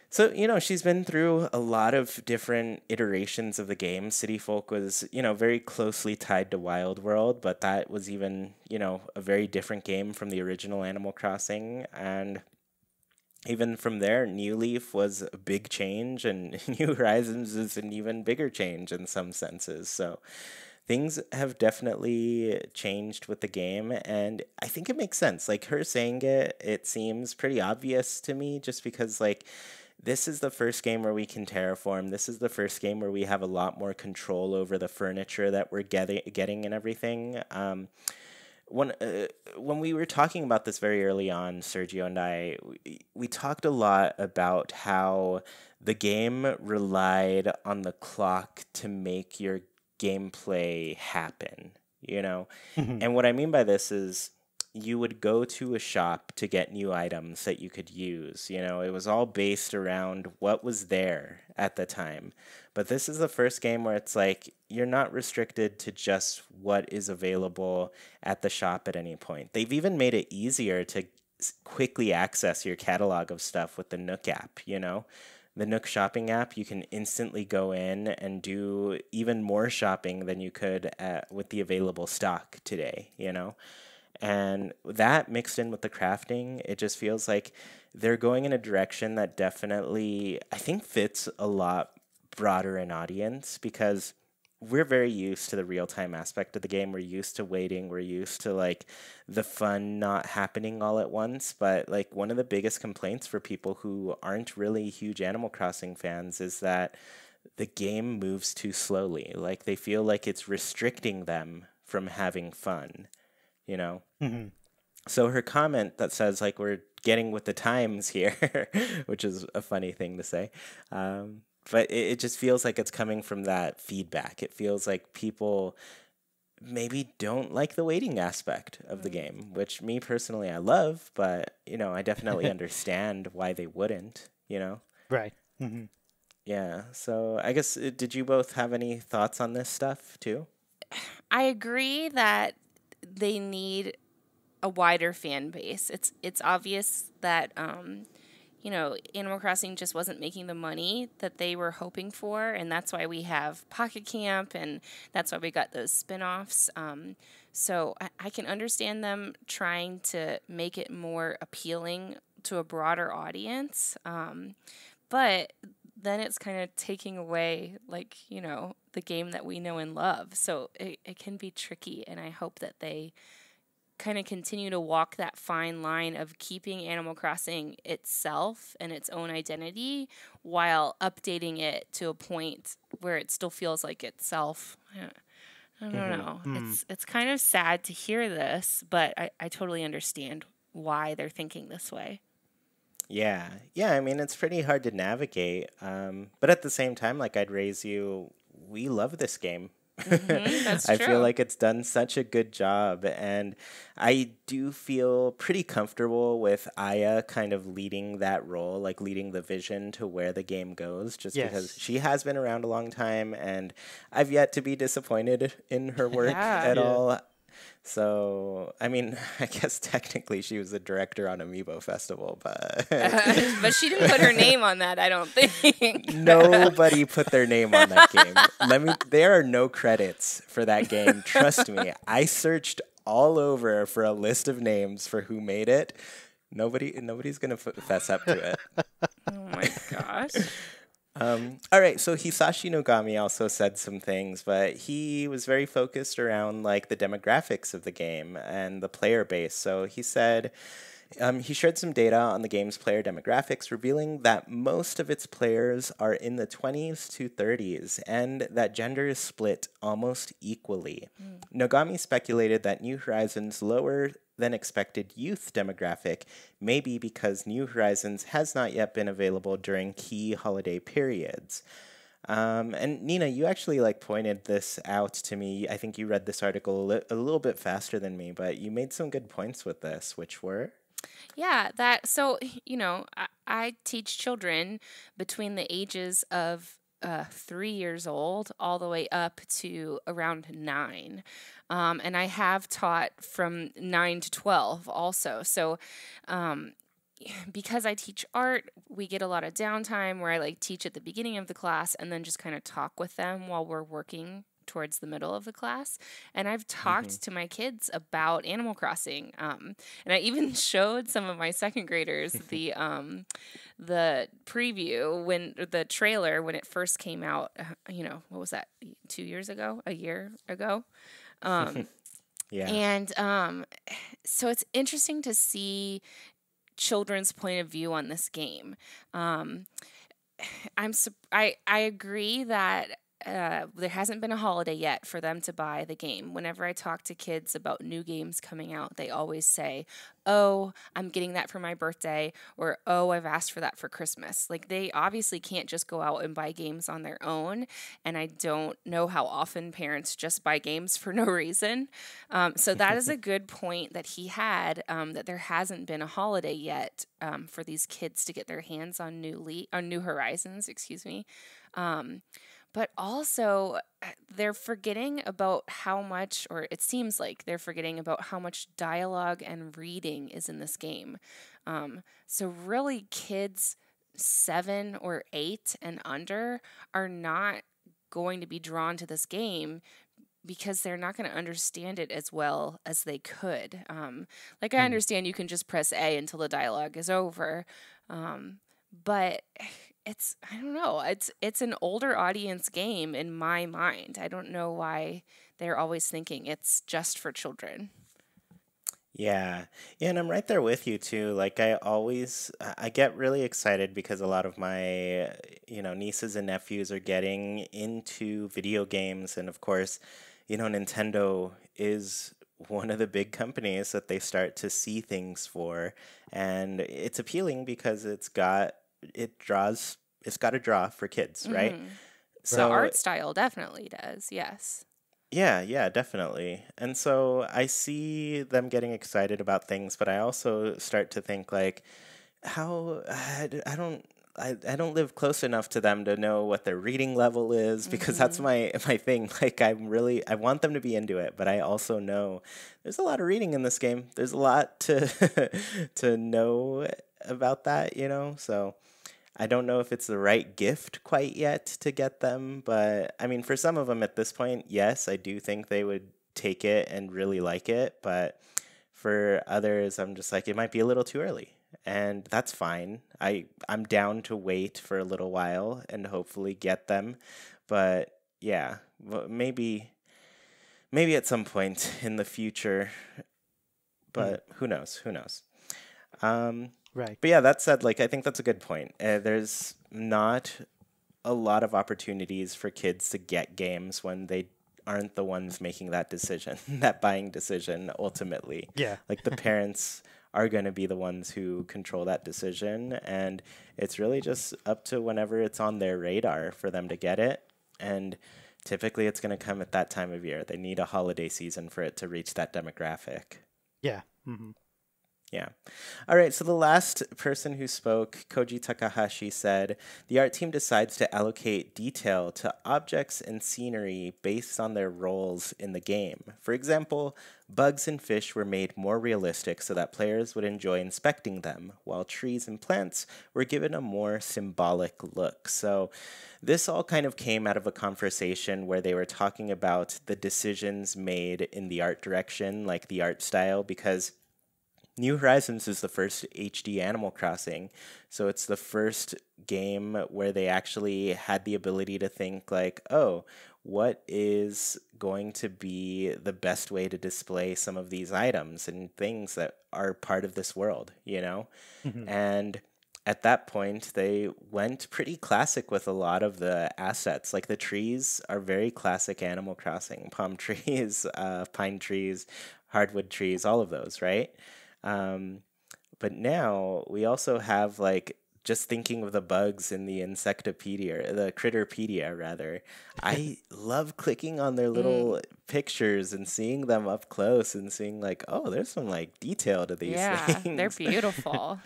So, you know, she's been through a lot of different iterations of the game. City Folk was, you know, very closely tied to Wild World, but that was even, you know, a very different game from the original Animal Crossing. And even from there, New Leaf was a big change, and New Horizons is an even bigger change in some senses. So things have definitely changed with the game, and I think it makes sense. Like, her saying it seems pretty obvious to me, just because, like, this is the first game where we can terraform. This is the first game where we have a lot more control over the furniture that we're getting and everything. When we were talking about this very early on, Sergio and I, we talked a lot about how the game relied on the clock to make your gameplay happen, you know? And what I mean by this is you would go to a shop to get new items that you could use. You know, it was all based around what was there at the time. But this is the first game where it's like you're not restricted to just what is available at the shop at any point. They've even made it easier to quickly access your catalog of stuff with the Nook app, you know? The Nook shopping app, you can instantly go in and do even more shopping than you could with the available stock today, you know? And that mixed in with the crafting, it just feels like they're going in a direction that definitely, I think, fits a lot broader in audience, because we're very used to the real-time aspect of the game. We're used to waiting. We're used to, like, the fun not happening all at once. But, like, one of the biggest complaints for people who aren't really huge Animal Crossing fans is that the game moves too slowly. Like, they feel like it's restricting them from having fun, you know? So her comment that says, like, we're getting with the times here, which is a funny thing to say, but it just feels like it's coming from that feedback. It feels like people maybe don't like the waiting aspect of the game, which me personally I love, but, you know, I definitely understand why they wouldn't, you know?
Right.
Yeah, so I guess, did you both have any thoughts on this stuff too?
I agree that they need a wider fan base. It's obvious that you know, Animal Crossing just wasn't making the money that they were hoping for, and that's why we have Pocket Camp, and that's why we got those spin-offs. So I can understand them trying to make it more appealing to a broader audience, but then it's kind of taking away, like, you know, the game that we know and love. So it can be tricky, and I hope that they kind of continue to walk that fine line of keeping Animal Crossing itself and its own identity while updating it to a point where it still feels like itself. I I don't know. It's kind of sad to hear this, but I totally understand why they're thinking this way.
Yeah. Yeah, I mean, it's pretty hard to navigate. But at the same time, like, I'd raise you, we love this game.
That's
I
true.
feel like it's done such a good job. And I do feel pretty comfortable with Aya kind of leading that role, like leading the vision to where the game goes, just because she has been around a long time. And I've yet to be disappointed in her work at all. So, I mean, I guess technically she was the director on Amiibo Festival, but...
but she didn't put her name on that, I don't think.
Nobody put their name on that game. There are no credits for that game. Trust me. I searched all over for a list of names for who made it. Nobody's going to fess up to it.
Oh my gosh.
All right, so Hisashi Nogami also said some things, but he was very focused around like the demographics of the game and the player base. So he said he shared some data on the game's player demographics, revealing that most of its players are in the 20s to 30s and that gender is split almost equally. Nogami speculated that New Horizons' lower than expected youth demographic may be because New Horizons has not yet been available during key holiday periods. And Nina, you actually like pointed this out to me. I think you read this article a little bit faster than me, but you made some good points with this, which were?
Yeah, so, I teach children between the ages of 3 years old all the way up to around 9. And I have taught from 9 to 12 also. So because I teach art, we get a lot of downtime where I like teach at the beginning of the class and then just kind of talk with them while we're working towards the middle of the class. And I've talked to my kids about Animal Crossing. And I even showed some of my second graders the preview when the trailer when it first came out, what was that? 2 years ago? A year ago?
Yeah.
And so it's interesting to see children's point of view on this game. I agree that there hasn't been a holiday yet for them to buy the game. Whenever I talk to kids about new games coming out, they always say, "Oh, I'm getting that for my birthday," or "Oh, I've asked for that for Christmas." Like, they obviously can't just go out and buy games on their own, and I don't know how often parents just buy games for no reason. So that is a good point that he had, that there hasn't been a holiday yet for these kids to get their hands on New Horizons, excuse me. But also, they're forgetting about how much, or it seems like they're forgetting about how much dialogue and reading is in this game. So really, kids 7 or 8 and under are not going to be drawn to this game because they're not going to understand it as well as they could. I understand you can just press A until the dialogue is over, but I don't know, it's an older audience game in my mind. I don't know why they're always thinking it's just for children.
Yeah. Yeah, and I'm right there with you too. Like I get really excited because a lot of my, nieces and nephews are getting into video games, and of course, Nintendo is one of the big companies that they start to see things for, and it's appealing because it's got a draw for kids, right?
So the art style definitely does, yes.
Yeah, definitely. And so I see them getting excited about things, but I also start to think like, how I don't live close enough to them to know what their reading level is, because that's my thing. Like I want them to be into it, but I also know there's a lot of reading in this game. There's a lot to to know about that, So I don't know if it's the right gift quite yet to get them, but I mean, for some of them at this point, yes, I do think they would take it and really like it, but for others, I'm just like, it might be a little too early, and that's fine. I'm down to wait for a little while and hopefully get them, but yeah, maybe at some point in the future, but who knows?
Right.
But yeah, that said, I think that's a good point. There's not a lot of opportunities for kids to get games when they aren't the ones making that decision, that buying decision ultimately.
Yeah.
Like the parents are going to be the ones who control that decision, and it's really just up to whenever it's on their radar for them to get it. And typically it's going to come at that time of year. They need a holiday season for it to reach that demographic.
Yeah. Mm-hmm.
Yeah. All right. So the last person who spoke, Koji Takahashi, said the art team decides to allocate detail to objects and scenery based on their roles in the game. For example, bugs and fish were made more realistic so that players would enjoy inspecting them, while trees and plants were given a more symbolic look. So this all kind of came out of a conversation where they were talking about the decisions made in the art direction, like the art style, because New Horizons is the first HD Animal Crossing, so it's the first game where they actually had the ability to think like, oh, what is going to be the best way to display some of these items and things that are part of this world, you know?
Mm-hmm.
And at that point, they went pretty classic with a lot of the assets. Like the trees are very classic Animal Crossing. Palm trees, pine trees, hardwood trees, all of those, right? But now we also have like just thinking of the bugs in the Insectopedia, the Critterpedia rather. I love clicking on their little pictures and seeing them up close and seeing like, oh, there's some like detail to these things.
They're beautiful.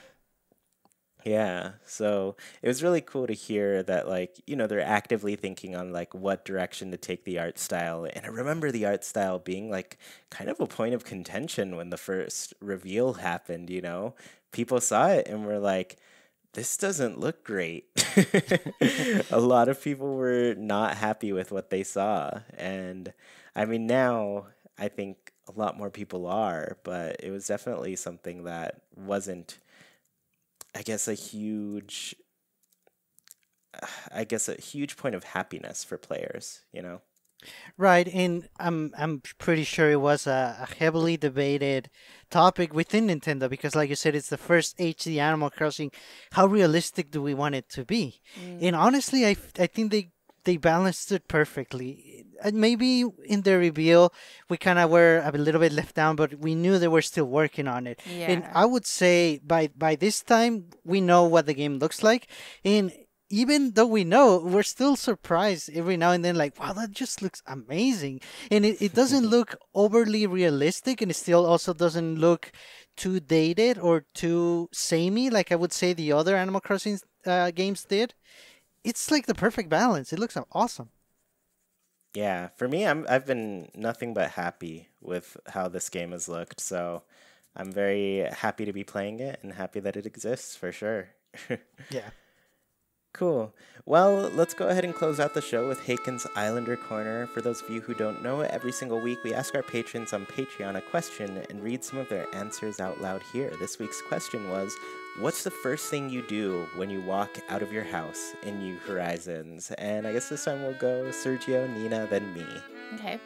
Yeah, so it was really cool to hear that, like, you know, they're actively thinking on, like, what direction to take the art style. And I remember the art style being, like, kind of a point of contention when the first reveal happened, you know? People saw it and were like, this doesn't look great. A lot of people were not happy with what they saw. And, I mean, now I think a lot more people are, but it was definitely something that wasn't, I guess a huge point of happiness for players, you know?
Right, and I'm pretty sure it was a heavily debated topic within Nintendo because, like you said, it's the first HD Animal Crossing. How realistic do we want it to be? And honestly, I think they balanced it perfectly. Maybe in the reveal, we kind of were a little bit left down, but we knew they were still working on it.
Yeah.
And I would say by this time, we know what the game looks like. And even though we know, we're still surprised every now and then, like, wow, that just looks amazing. And it doesn't look overly realistic, and it still also doesn't look too dated or too samey, like I would say the other Animal Crossing games did. It's like the perfect balance. It looks awesome.
Yeah, for me, I've been nothing but happy with how this game has looked. So I'm very happy to be playing it and happy that it exists for sure.
Yeah.
Cool. Well, let's go ahead and close out the show with Haken's Islander Corner. For those of you who don't know, every single week we ask our patrons on Patreon a question and read some of their answers out loud here. This week's question was, what's the first thing you do when you walk out of your house in New Horizons? And I guess this time we'll go Sergio, Nina, then me.
Okay.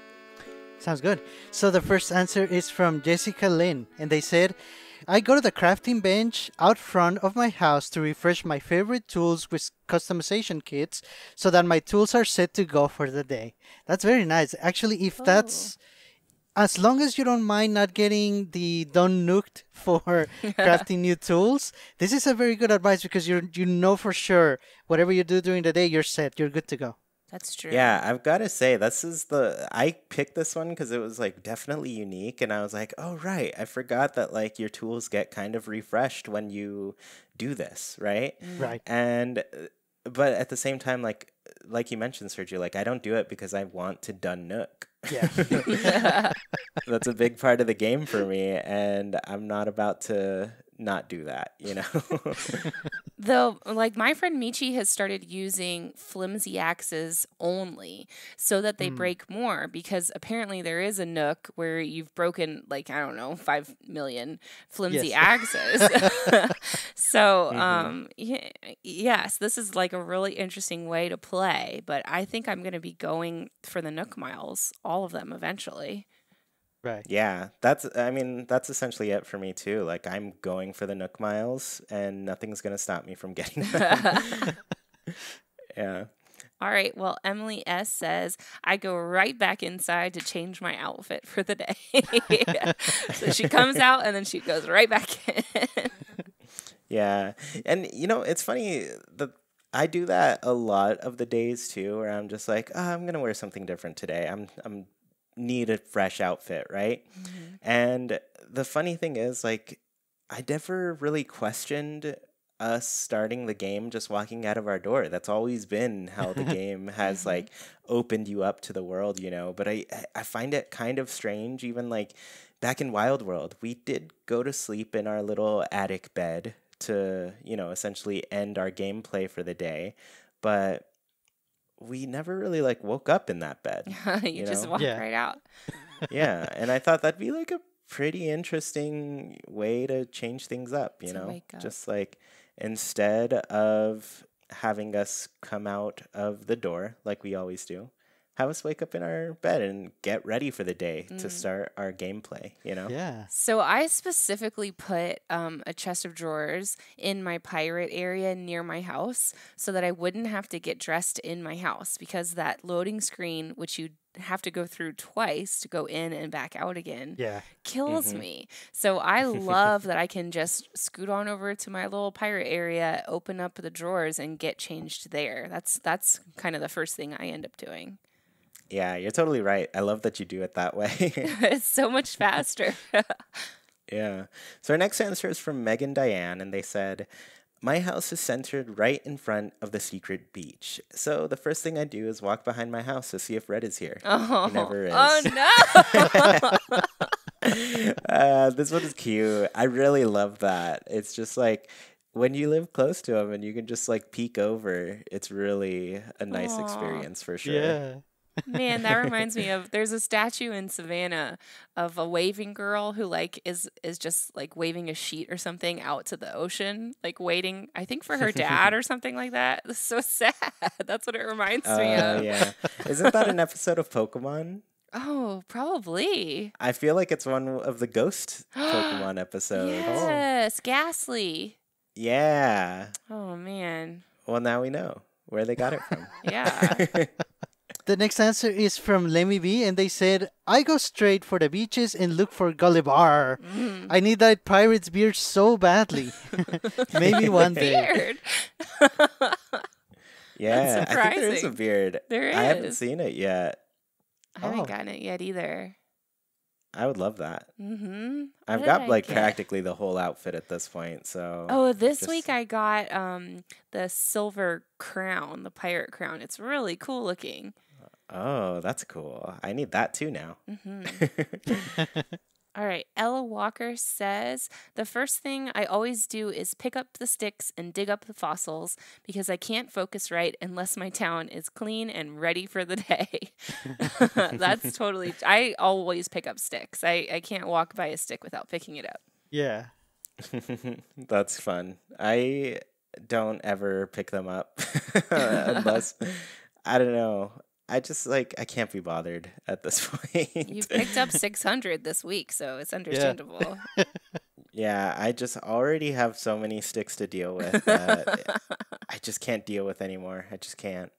Sounds good. So the first answer is from Jessica Lynn, and they said, I go to the crafting bench out front of my house to refresh my favorite tools with customization kits so that my tools are set to go for the day. That's very nice. Actually, if that's, as long as you don't mind not getting the done nuked for crafting new tools, this is a very good advice because you know for sure whatever you do during the day, you're set. You're good to go.
That's true.
Yeah, I've got to say, I picked this one because it was like definitely unique. And I was like, oh, right. I forgot that like your tools get kind of refreshed when you do this, right?
Right.
And, but at the same time, like you mentioned, Sergio, like I don't do it because I want to done nook.
Yeah.
That's a big part of the game for me. And I'm not about to not do that, you know?
Though, like my friend Michi has started using flimsy axes only so that they break more because apparently there is a nook where you've broken like, I don't know, 5 million flimsy axes. So, yes, this is like a really interesting way to play, but I think I'm going to be going for the Nook Miles, all of them eventually.
Right.
Yeah, that's essentially it for me too. Like I'm going for the Nook Miles and nothing's going to stop me from getting them. Yeah.
All right. Well, Emily S says, I go right back inside to change my outfit for the day. So she comes out and then she goes right back in.
Yeah. And it's funny that I do that a lot of the days too, where I'm just like, I'm gonna wear something different today. I'm need a fresh outfit, right?
Mm-hmm.
And the funny thing is, like, I never really questioned us starting the game just walking out of our door. That's always been how the game has like opened you up to the world, But I find it kind of strange, even like back in Wild World, we did go to sleep in our little attic bed to, essentially end our gameplay for the day. But we never really like woke up in that bed.
You just walk right out.
Yeah. And I thought that'd be like a pretty interesting way to change things up,
wake up.
Just like instead of having us come out of the door like we always do, have us wake up in our bed and get ready for the day to start our gameplay,
Yeah.
So I specifically put a chest of drawers in my pirate area near my house so that I wouldn't have to get dressed in my house, because that loading screen, which you have to go through twice to go in and back out again, kills me. So I love that I can just scoot on over to my little pirate area, open up the drawers, and get changed there. That's kind of the first thing I end up doing.
Yeah, you're totally right. I love that you do it that way.
It's so much faster.
Yeah. So our next answer is from Megan Diane, and they said, my house is centered right in front of the secret beach. So the first thing I do is walk behind my house to see if Red is here. He never is.
Oh, no.
This one is cute. I really love that. It's just like when you live close to him and you can just like peek over, it's really a nice experience for sure.
Yeah.
Man, that reminds me of, there's a statue in Savannah of a waving girl who like is just like waving a sheet or something out to the ocean, like waiting, I think, for her dad or something like that. It's so sad. That's what it reminds me of.
Yeah. Isn't that an episode of Pokemon?
Oh, probably.
I feel like it's one of the ghost Pokemon episodes.
Yes, Ghastly.
Yeah.
Oh, man.
Well, now we know where they got it from.
Yeah.
The next answer is from Lemmy B, and they said, I go straight for the beaches and look for Gulliver. I need that pirate's beard so badly. Maybe one day.
Beard.
Yeah, I think there is a beard.
There is.
I haven't seen it yet.
I haven't gotten it yet either.
I would love that.
Mm-hmm.
I've got like practically the whole outfit at this point. So
this week I got the silver crown, the pirate crown. It's really cool looking.
Oh, that's cool. I need that too now.
Mm-hmm. All right. Ella Walker says, the first thing I always do is pick up the sticks and dig up the fossils because I can't focus right unless my town is clean and ready for the day. That's totally, I always pick up sticks. I can't walk by a stick without picking it up.
Yeah.
That's fun. I don't ever pick them up unless, I don't know. I just I can't be bothered at this point.
You picked up 600 this week, so it's understandable.
Yeah, I just already have so many sticks to deal with that I just can't deal with anymore. I just can't.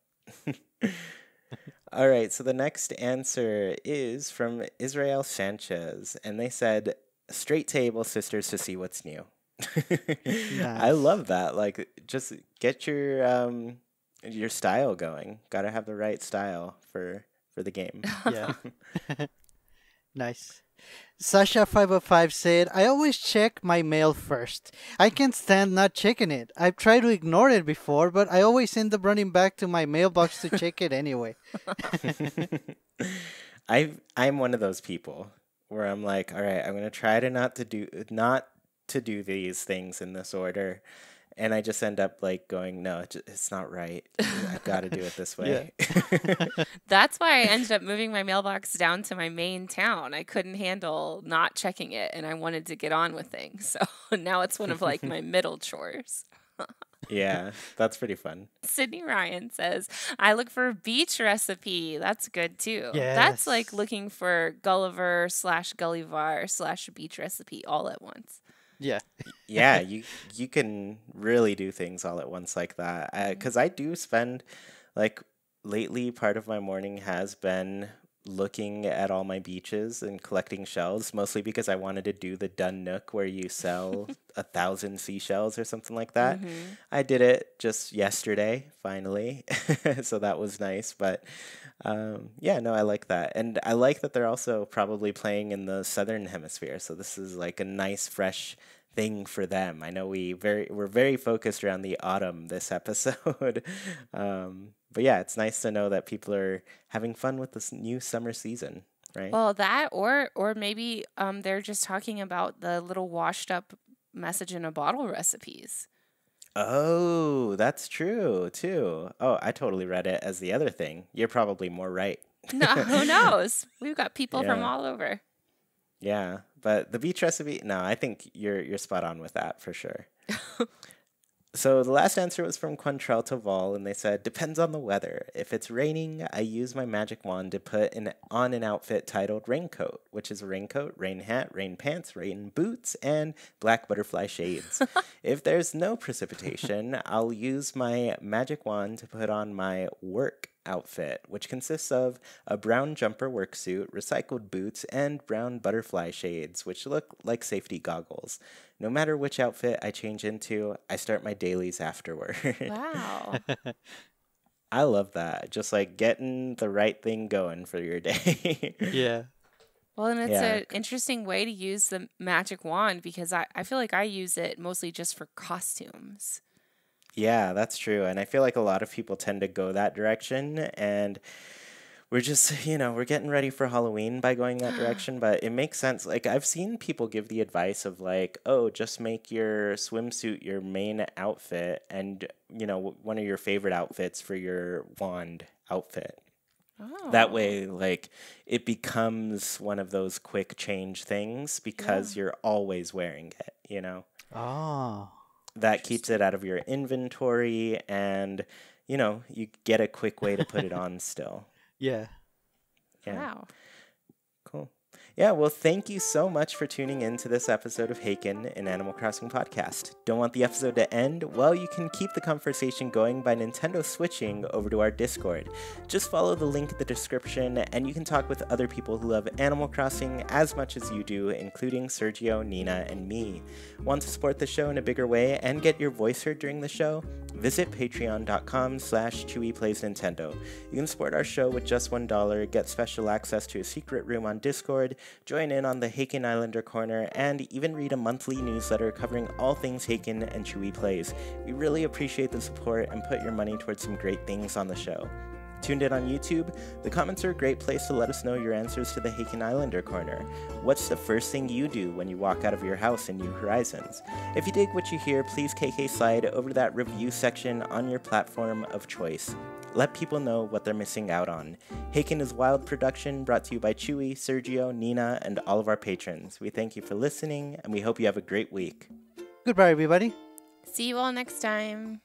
All right, so the next answer is from Israel Sanchez, and they said, straight table sisters to see what's new.
Nice.
I love that. Like, just get your style going. Gotta have the right style for the game.
Yeah. Nice. Sasha505 said, I always check my mail first. I can't stand not checking it. I've tried to ignore it before, but I always end up running back to my mailbox to check it anyway.
I'm one of those people where I'm like, all right, I'm gonna try to not to do these things in this order. And I just end up going, no, it's not right. I've got to do it this way.
Yeah.
That's why I ended up moving my mailbox down to my main town. I couldn't handle not checking it, and I wanted to get on with things. So now it's one of my middle chores.
Yeah, that's pretty fun.
Sydney Ryan says, I look for a beach recipe. That's good too.
Yes.
That's like looking for Gulliver / Gullivar / beach recipe all at once.
Yeah.
Yeah, you can really do things all at once like that. Because I do spend lately part of my morning has been looking at all my beaches and collecting shells, mostly because I wanted to do the done nook where you sell 1,000 seashells or something like that. I did it just yesterday, finally. So that was nice. But yeah, no, I like that. And I like that they're also probably playing in the southern hemisphere. So this is like a nice, fresh thing for them. I know we're very focused around the autumn this episode. But yeah, it's nice to know that people are having fun with this new summer season, right?
Well, that or maybe they're just talking about the little washed up message in a bottle recipes.
Oh, that's true too. Oh, I totally read it as the other thing. You're probably more right.
No, who knows? We've got people from
Yeah.
all over.
Yeah, but the beach recipe, no, I think you're spot on with that for sure. So the last answer was from Quantrell Toval, and they said, depends on the weather. If it's raining, I use my magic wand to put on an outfit titled Raincoat, which is a raincoat, rain hat, rain pants, rain boots, and black butterfly shades. If there's no precipitation, I'll use my magic wand to put on my work outfit, which consists of a brown jumper work suit, recycled boots, and brown butterfly shades, which look like safety goggles. No matter which outfit I change into, I start my dailies afterward.
Wow.
I love that. Just like getting the right thing going for your day.
Yeah.
Well, and it's
Yeah.
an interesting way to use the magic wand because I feel like I use it mostly just for costumes.
Yeah, that's true. And I feel like a lot of people tend to go that direction. And we're just, we're getting ready for Halloween by going that direction. But it makes sense. Like, I've seen people give the advice of, like, oh, just make your swimsuit your main outfit and, one of your favorite outfits for your wand outfit.
Oh.
That way, like, it becomes one of those quick change things because you're always wearing it,
Oh.
That keeps it out of your inventory and, you get a quick way to put it on still.
Yeah.
Yeah.
Wow.
Cool. Yeah, well, thank you so much for tuning in to this episode of Haken, an Animal Crossing podcast. Don't want the episode to end? Well, you can keep the conversation going by Nintendo switching over to our Discord. Just follow the link in the description, and you can talk with other people who love Animal Crossing as much as you do, including Sergio, Nina, and me. Want to support the show in a bigger way and get your voice heard during the show? Visit patreon.com/ChuiPlaysNintendo. You can support our show with just $1, get special access to a secret room on Discord, join in on the Haken Islander Corner, and even read a monthly newsletter covering all things Haken and Chuy Plays. We really appreciate the support and put your money towards some great things on the show. Tuned in on YouTube? The comments are a great place to let us know your answers to the Haken Islander Corner. What's the first thing you do when you walk out of your house in New Horizons? If you dig what you hear, please KK slide over to that review section on your platform of choice. Let people know what they're missing out on. Haken is Wild Production, brought to you by Chuy, Sergio, Nina, and all of our patrons. We thank you for listening, and we hope you have a great week.
Goodbye, everybody.
See you all next time.